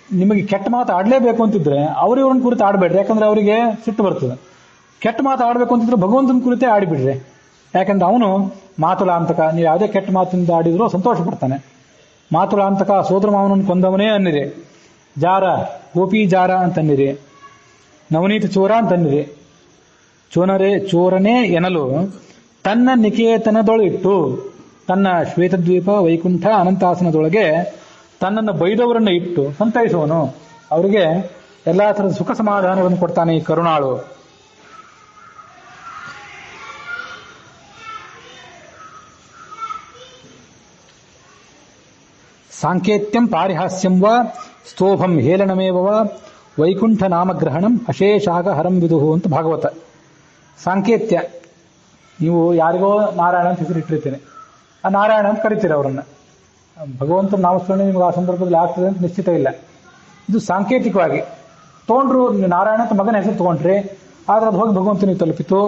ನಿಮಗೆ ಕೆಟ್ಟ ಮಾತು ಆಡ್ಲೇಬೇಕು ಅಂತಿದ್ರೆ ಅವ್ರನ್ನ ಕುರಿತು ಆಡ್ಬೇಡ್ರಿ, ಯಾಕಂದ್ರೆ ಅವರಿಗೆ ಸಿಟ್ಟು ಬರ್ತದೆ. ಕೆಟ್ಟ ಮಾತು ಆಡ್ಬೇಕು ಅಂತಿದ್ರೆ ಭಗವಂತನ ಕುರಿತೇ ಆಡಿಬಿಡ್ರಿ, ಯಾಕಂದ್ರೆ ಅವನು ಮಾತುಲಾಂತಕ. ನೀವು ಯಾವುದೇ ಕೆಟ್ಟ ಮಾತಿನಿಂದ ಆಡಿದ್ರೂ ಸಂತೋಷ ಪಡ್ತಾನೆ. ಮಾತುಲಾಂತಕ, ಸೋದರ ಮಾವನನ್ನು ಕೊಂದವನೇ ಅನ್ನಿರಿ. ಜಾರ, ಗೋಪಿ ಜಾರ ಅಂತನ್ನಿರಿ. ನವನೀತ ಚೋರ ಅಂತನ್ನಿರಿ. ಚೋರನೇ ಎನ್ನಲು ತನ್ನ ನಿಕೇತನದೊಳಿಟ್ಟು, ತನ್ನ ಶ್ವೇತದ್ವೀಪ ವೈಕುಂಠ ಅನಂತಾಸನದೊಳಗೆ ತನ್ನನ್ನು ಬೈದವರನ್ನು ಇಟ್ಟು ಸಂತೈಸುವನು. ಅವರಿಗೆ ಎಲ್ಲಾ ತರದ ಸುಖ ಸಮಾಧಾನವನ್ನು ಕೊಡ್ತಾನೆ ಈ ಕರುಣಾಳು. ಸಾಂಕೇತ್ಯಂ ಪಾರಿಹಾಸ್ಯಂ ವಾ ಸ್ತೋಭಂ ಹೇಳನಮೇವ ವೈಕುಂಠ ನಾಮಗ್ರಹಣಂ ಅಶೇಷಾಗ ಹರಂ ವಿದುಹು ಅಂತ ಭಾಗವತ. ಸಾಂಕೇತ್ಯ, ನೀವು ಯಾರಿಗೋ ನಾರಾಯಣ ಅಂತ ಹೆಸರಿಟ್ಟಿರ್ತೀನಿ, ಆ ನಾರಾಯಣ ಅಂತ ಕರಿತೀರಿ ಅವರನ್ನ. ಭಗವಂತನ ನಾಮಸ್ಮರಣೆ ನಿಮ್ಗೆ ಆ ಸಂದರ್ಭದಲ್ಲಿ ಆಗ್ತದೆ ಅಂತ ನಿಶ್ಚಿತ ಇಲ್ಲ. ಇದು ಸಾಂಕೇತಿಕವಾಗಿ ತಗೊಂಡ್ರು. ನೀವು ನಾರಾಯಣ ಅಂತ ಮಗನ ಹೆಸರು ತಗೊಂಡ್ರಿ, ಆದ್ರೆ ಅದು ಹೋಗಿ ಭಗವಂತನಿಗೆ ತಲುಪಿತು.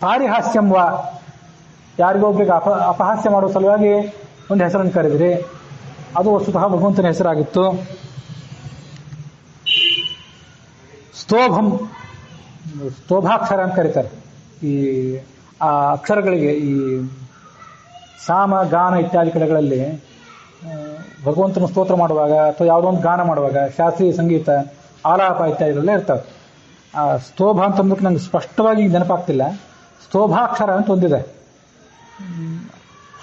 ಪಾರಿಹಾಸ್ಯಂ ವಾ, ಯಾರಿಗೊಬ್ರಿಗೆ ಅಪಹಾಸ್ಯ ಮಾಡುವ ಸಲುವಾಗಿ ಒಂದು ಹೆಸರನ್ನು ಕರೆದ್ರಿ, ಅದು ವಸ್ತುತಃ ಭಗವಂತನ ಹೆಸರಾಗಿತ್ತು. ಸ್ತೋಭಂ, ಸ್ತೋಭಾಕ್ಷರ ಅಂತ ಕರೀತಾರೆ. ಈ ಆ ಅಕ್ಷರಗಳಿಗೆ ಈ ಸಾಮ, ಗಾನ ಇತ್ಯಾದಿ ಕಡೆಗಳಲ್ಲಿ ಭಗವಂತನ ಸ್ತೋತ್ರ ಮಾಡುವಾಗ ಅಥವಾ ಯಾವುದೋ ಒಂದು ಗಾನ ಮಾಡುವಾಗ, ಶಾಸ್ತ್ರೀಯ ಸಂಗೀತ, ಆಲಾಪ ಇತ್ಯಾದಿಗಳೆಲ್ಲ ಇರ್ತವೆ. ಆ ಸ್ತೋಭ ಅಂತಂದ್ರೆ ನಂಗೆ ಸ್ಪಷ್ಟವಾಗಿ ನೆನಪಾಗ್ತಿಲ್ಲ. ಸ್ತೋಭಾಕ್ಷರ ಅಂತ ಒಂದಿದೆ.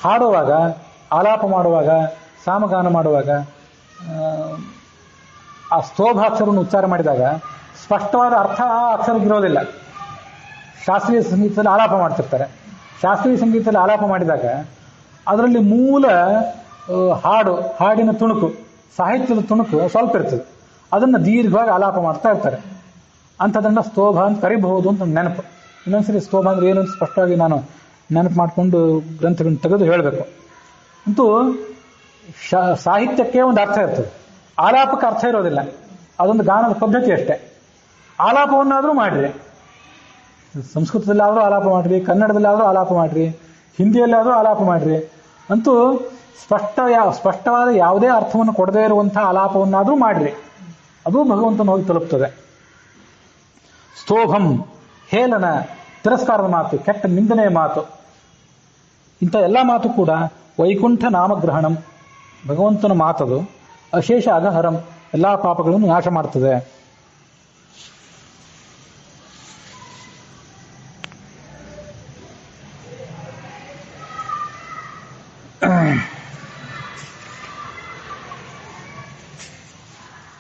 ಹಾಡುವಾಗ ಆಲಾಪ ಮಾಡುವಾಗ, ಸಾಮಗಾನ ಮಾಡುವಾಗ ಆ ಸ್ತೋಭಾಕ್ಷರವನ್ನು ಉಚ್ಚಾರ ಮಾಡಿದಾಗ ಸ್ಪಷ್ಟವಾದ ಅರ್ಥ ಆ ಅಕ್ಷರಕ್ಕಿರೋದಿಲ್ಲ. ಶಾಸ್ತ್ರೀಯ ಸಂಗೀತದಲ್ಲಿ ಆಲಾಪ ಮಾಡ್ತಿರ್ತಾರೆ. ಶಾಸ್ತ್ರೀಯ ಸಂಗೀತದಲ್ಲಿ ಆಲಾಪ ಮಾಡಿದಾಗ ಅದರಲ್ಲಿ ಮೂಲ ಹಾಡಿನ ತುಣುಕು, ಸಾಹಿತ್ಯದ ತುಣುಕು ಸ್ವಲ್ಪ ಇರ್ತದೆ. ಅದನ್ನು ದೀರ್ಘವಾಗಿ ಆಲಾಪ ಮಾಡ್ತಾ ಇರ್ತಾರೆ. ಅಂಥದನ್ನು ಸ್ತೋಭ ಅಂತ ಕರಿಬಹುದು ಅಂತ ನೆನಪು. ಇನ್ನೊಂದ್ಸರಿ ಸ್ತೋಭ ಅಂದ್ರೆ ಏನು ಅಂತ ಸ್ಪಷ್ಟವಾಗಿ ನಾನು ನೆನಪು ಮಾಡಿಕೊಂಡು ಗ್ರಂಥಗಳನ್ನು ತೆಗೆದು ಹೇಳಬೇಕು. ಅಂತೂ ಸಾಹಿತ್ಯಕ್ಕೆ ಒಂದು ಅರ್ಥ ಇರ್ತದೆ, ಆಲಾಪಕ್ಕೆ ಅರ್ಥ ಇರೋದಿಲ್ಲ. ಅದೊಂದು ಗಾನದ ಪದ್ಧತಿ ಅಷ್ಟೇ. ಆಲಾಪವನ್ನಾದರೂ ಮಾಡ್ರಿ, ಸಂಸ್ಕೃತದಲ್ಲಾದರೂ ಆಲಾಪ ಮಾಡ್ರಿ, ಕನ್ನಡದಲ್ಲಾದರೂ ಆಲಾಪ ಮಾಡ್ರಿ, ಹಿಂದಿಯಲ್ಲಾದರೂ ಆಲಾಪ ಮಾಡ್ರಿ. ಅಂತೂ ಸ್ಪಷ್ಟವಾದ ಯಾವುದೇ ಅರ್ಥವನ್ನು ಕೊಡದೇ ಇರುವಂತಹ ಆಲಾಪವನ್ನಾದರೂ ಮಾಡ್ರಿ, ಅದು ಭಗವಂತನ ಹೋಗಿ ತಲುಪ್ತದೆ. ಸ್ತೋಭಂ, ಹೇಳನ, ತಿರಸ್ಕಾರದ ಮಾತು, ಕೆಟ್ಟ ನಿಂದನೆಯ ಮಾತು, ಇಂಥ ಎಲ್ಲ ಮಾತು ಕೂಡ ವೈಕುಂಠ ನಾಮಗ್ರಹಣಂ, ಭಗವಂತನ ಮಾತದು. ಅಶೇಷ ಅಗಹರಂ, ಎಲ್ಲ ಪಾಪಗಳನ್ನು ನಾಶ ಮಾಡ್ತದೆ.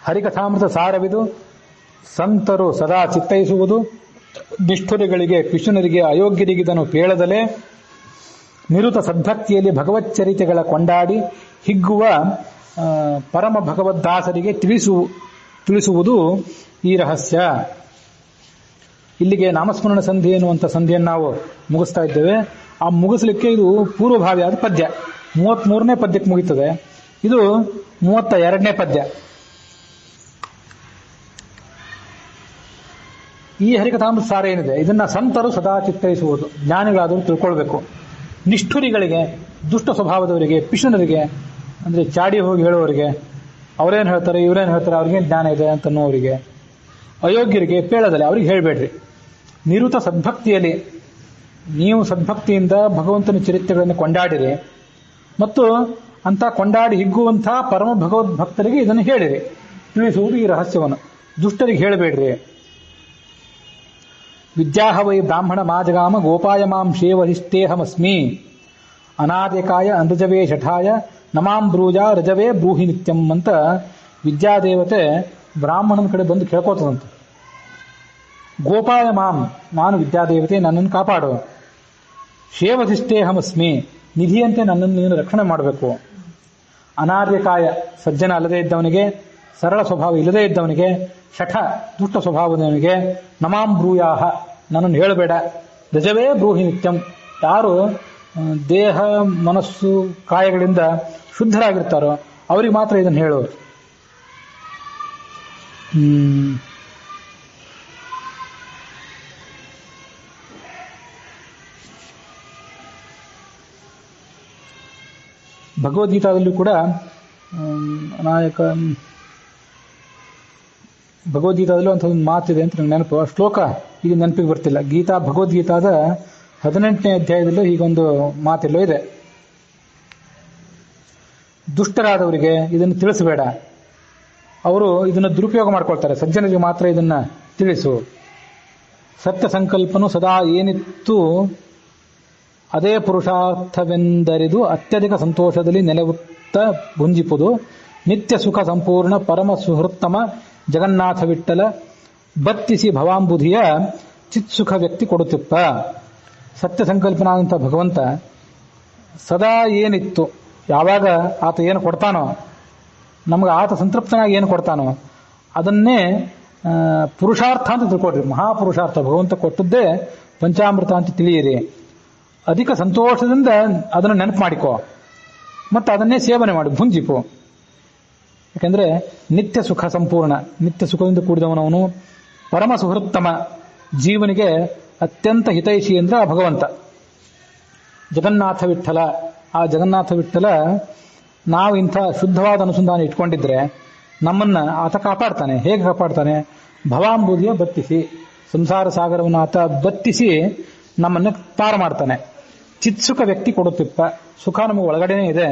ಹರಿಕಥಾಮೃತ ಸಾರವಿದು ಸಂತರು ಸದಾ ಚಿತ್ತೈಸುವುದು, ನಿಷ್ಠುರಿಗಳಿಗೆ ಪಿಶುನರಿಗೆ ಅಯೋಗ್ಯರಿಗಿದನು ಪೇಳದಲೆ, ನಿರುತ ಸದ್ಭಕ್ತಿಯಲ್ಲಿ ಭಗವಚ್ಚರಿತೆಗಳ ಕೊಂಡಾಡಿ ಹಿಗ್ಗುವ ಪರಮ ಭಗವದ್ದಾಸರಿಗೆ ತಿಳಿಸುವುದು ಈ ರಹಸ್ಯ. ಇಲ್ಲಿಗೆ ನಾಮಸ್ಮರಣ ಸಂಧಿ ಎನ್ನುವಂಥ ಸಂಧಿಯನ್ನು ನಾವು ಮುಗಿಸ್ತಾ ಇದ್ದೇವೆ. ಆ ಮುಗಿಸ್ಲಿಕ್ಕೆ ಇದು ಪೂರ್ವಭಾವಿಯಾದ ಪದ್ಯ. 33ನೇ ಪದ್ಯಕ್ಕೆ ಮುಗಿತದೆ. ಇದು 32ನೇ ಪದ್ಯ. ಈ ಹರಿಕಥಾಮೃತ ಸಾರ ಏನಿದೆ ಇದನ್ನ ಸಂತರು ಸದಾ ಚಿತ್ತೈಸುವುದು, ಜ್ಞಾನಿಗಳಾದರೂ ತಿಳ್ಕೊಳ್ಬೇಕು. ನಿಷ್ಠುರಿಗಳಿಗೆ, ದುಷ್ಟ ಸ್ವಭಾವದವರಿಗೆ, ಪಿಶುನರಿಗೆ ಅಂದ್ರೆ ಚಾಡಿ ಹೋಗಿ ಹೇಳುವವರಿಗೆ, ಅವರೇನು ಹೇಳ್ತಾರೆ ಇವರೇನು ಹೇಳ್ತಾರೆ ಅವ್ರಿಗೇನು ಜ್ಞಾನ ಇದೆ ಅಂತನ್ನುವರಿಗೆ, ಅಯೋಗ್ಯರಿಗೆ ಪೇಳದಲ್ಲಿ ಅವ್ರಿಗೆ ಹೇಳಬೇಡ್ರಿ. ನಿರುತ ಸದ್ಭಕ್ತಿಯಲ್ಲಿ, ನೀವು ಸದ್ಭಕ್ತಿಯಿಂದ ಭಗವಂತನ ಚರಿತ್ರೆಗಳನ್ನು ಕೊಂಡಾಡಿರಿ ಮತ್ತು ಅಂತ ಕೊಂಡಾಡಿ ಹಿಗ್ಗುವಂತಹ ಪರಮ ಭಗವದ್ಭಕ್ತರಿಗೆ ಇದನ್ನು ಹೇಳಿರಿ, ತಿಳಿಸುವುದು ಈ ರಹಸ್ಯವನ್ನು. ದುಷ್ಟರಿಗೆ ಹೇಳಬೇಡ್ರಿ. ವಿದ್ಯಾಹವೈ ಬ್ರಾಹ್ಮಣ ಮಾಜಗಾಮ ಗೋಪಾಯ ಮಾಂ ಶೇವಹಿಷ್ಟೇಹಮಸ್ಮಿ ಅನಾದಿಕಾಯ ಅಂಧಜವೇ ಶಠಾಯ ನಮಾಂ ಬ್ರೂಜ ರಜವೇ ಬ್ರೂಹಿ ನಿತ್ಯಂ ಅಂತ ವಿದ್ಯಾದೇವತೆ ಬ್ರಾಹ್ಮಣನ ಕಡೆ ಬಂದು ಕೇಳ್ಕೋತದಂತೆ. ಗೋಪಾಯ ಮಾಂ, ನಾನು ವಿದ್ಯಾದೇವತೆ, ನನ್ನನ್ನು ಕಾಪಾಡು. ಶೇವಧಿಷ್ಠೇಹಮಸ್ಮಿ, ನಿಧಿಯಂತೆ ನನ್ನನ್ನು ನೀನು ರಕ್ಷಣೆ ಮಾಡಬೇಕು. ಅನಾರ್ಯಕಾಯ, ಸಜ್ಜನ ಅಲ್ಲದೇ ಇದ್ದವನಿಗೆ, ಸರಳ ಸ್ವಭಾವ ಇಲ್ಲದೇ ಇದ್ದವನಿಗೆ, ಶಠ ದುಷ್ಟ ಸ್ವಭಾವದವನಿಗೆ, ನಮಾಂ ಬ್ರೂಯಾಹ, ನನ್ನನ್ನು ಹೇಳಬೇಡ. ರಜವೇ ಬ್ರೂಹಿ ನಿತ್ಯಂ, ಯಾರು ದೇಹ ಮನಸ್ಸು ಕಾಯಗಳಿಂದ ಶುದ್ಧರಾಗಿರ್ತಾರೋ ಅವರಿಗೆ ಮಾತ್ರ ಇದನ್ನು ಹೇಳು. ಭಗವದ್ಗೀತಾದಲ್ಲೂ ಕೂಡ ಭಗವದ್ಗೀತಾದಲ್ಲೂ ಅಂತ ಒಂದು ಮಾತಿದೆ ಅಂತ ನಂಗೆ ನೆನಪು. ಶ್ಲೋಕ ಈಗ ನೆನಪಿಗೆ ಬರ್ತಿಲ್ಲ. ಭಗವದ್ಗೀತಾದ 18ನೇ ಅಧ್ಯಾಯದಲ್ಲೂ ಹೀಗೊಂದು ಮಾತೆಲ್ಲೋ ಇದೆ. ದುಷ್ಟರಾದವರಿಗೆ ಇದನ್ನು ತಿಳಿಸಬೇಡ, ಅವರು ಇದನ್ನು ದುರುಪಯೋಗ ಮಾಡ್ಕೊಳ್ತಾರೆ, ಸಜ್ಜನರಿಗೆ ಮಾತ್ರ ಇದನ್ನ ತಿಳಿಸು. ಸತ್ಯ ಸಂಕಲ್ಪನು ಸದಾ ಏನಿತ್ತು ಅದೇ ಪುರುಷಾರ್ಥವೆಂದರಿದು ಅತ್ಯಧಿಕ ಸಂತೋಷದಲ್ಲಿ ನೆಲೆಯುತ್ತ ಭುಂಜಿಪುದು. ನಿತ್ಯ ಸುಖ ಸಂಪೂರ್ಣ ಪರಮ ಸುಹೃತ್ತಮ ಜಗನ್ನಾಥ ವಿಠ್ಠಲ ಬತ್ತಿಸಿ ಭವಾಂಬುಧಿಯ ಚಿತ್ಸುಖ ವ್ಯಕ್ತಿ ಕೊಡುತ್ತಿಪ್ಪ. ಸತ್ಯ ಸಂಕಲ್ಪನಾದಂಥ ಭಗವಂತ ಸದಾ ಏನಿತ್ತು, ಯಾವಾಗ ಆತ ಏನು ಕೊಡ್ತಾನೋ ನಮಗೆ, ಆತ ಸಂತೃಪ್ತನಾಗಿ ಏನು ಕೊಡ್ತಾನೋ ಅದನ್ನೇ ಪುರುಷಾರ್ಥ ಅಂತ ತಿಳ್ಕೊಡ್ರಿ. ಮಹಾಪುರುಷಾರ್ಥ ಭಗವಂತ ಕೊಟ್ಟದ್ದೇ ಪಂಚಾಮೃತ ಅಂತ ತಿಳಿಯಿರಿ. ಅಧಿಕ ಸಂತೋಷದಿಂದ ಅದನ್ನು ನೆನಪು ಮಾಡಿಕೋ ಮತ್ತು ಅದನ್ನೇ ಸೇವನೆ ಮಾಡು, ಭುಂಜಿಪು. ಯಾಕೆಂದ್ರೆ ನಿತ್ಯ ಸುಖ ಸಂಪೂರ್ಣ, ನಿತ್ಯ ಸುಖದಿಂದ ಕೂಡಿದವನವನು, ಪರಮ ಸುಹೃತ್ತಮ, ಜೀವನಿಗೆ ಅತ್ಯಂತ ಹಿತೈಷಿ ಅಂದ್ರೆ ಆ ಭಗವಂತ. ಜಗನ್ನಾಥ ವಿಠ್ಠಲ, ಆ ಜಗನ್ನಾಥ ವಿಠ್ಠಲ ನಾವು ಇಂಥ ಶುದ್ಧವಾದ ಅನುಸಂಧಾನ ಇಟ್ಕೊಂಡಿದ್ರೆ ನಮ್ಮನ್ನ ಆತ ಕಾಪಾಡ್ತಾನೆ. ಹೇಗೆ ಕಾಪಾಡ್ತಾನೆ? ಭವಾಂಬುದಿಯ ಬತ್ತಿಸಿ, ಸಂಸಾರ ಸಾಗರವನ್ನು ಆತ ಬತ್ತಿಸಿ ನಮ್ಮನ್ನು ಪಾರು ಮಾಡ್ತಾನೆ. ಚಿತ್ಸುಖ ವ್ಯಕ್ತಿ ಕೊಡುತ್ತಿಪ್ಪ. ಸುಖ ನಮಗೆ ಒಳಗಡೆನೇ ಇದೆ,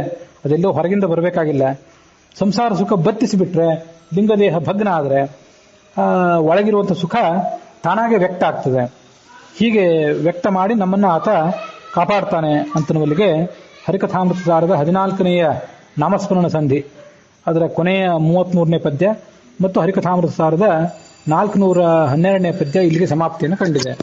ಅದೆಲ್ಲೋ ಹೊರಗಿಂದ ಬರಬೇಕಾಗಿಲ್ಲ. ಸಂಸಾರ ಸುಖ ಬತ್ತಿಸಿಬಿಟ್ರೆ, ಲಿಂಗದೇಹ ಭಗ್ನ ಆದರೆ ಒಳಗಿರುವಂಥ ಸುಖ ತಾನಾಗೆ ವ್ಯಕ್ತ ಆಗ್ತದೆ. ಹೀಗೆ ವ್ಯಕ್ತ ಮಾಡಿ ನಮ್ಮನ್ನ ಆತ ಕಾಪಾಡ್ತಾನೆ ಅಂತನ್ನುವಲ್ಲಿಗೆ ಹರಿಕಥಾಮೃತ ಸಾರದ 14ನೆಯ ನಾಮಸ್ಮರಣ ಸಂಧಿ ಅದರ ಕೊನೆಯ 33ನೇ ಪದ್ಯ ಮತ್ತು ಹರಿಕಥಾಮೃತ ಸಾರದ 412ನೇ ಪದ್ಯ ಇಲ್ಲಿಗೆ ಸಮಾಪ್ತಿಯನ್ನು ಕಂಡಿದೆ.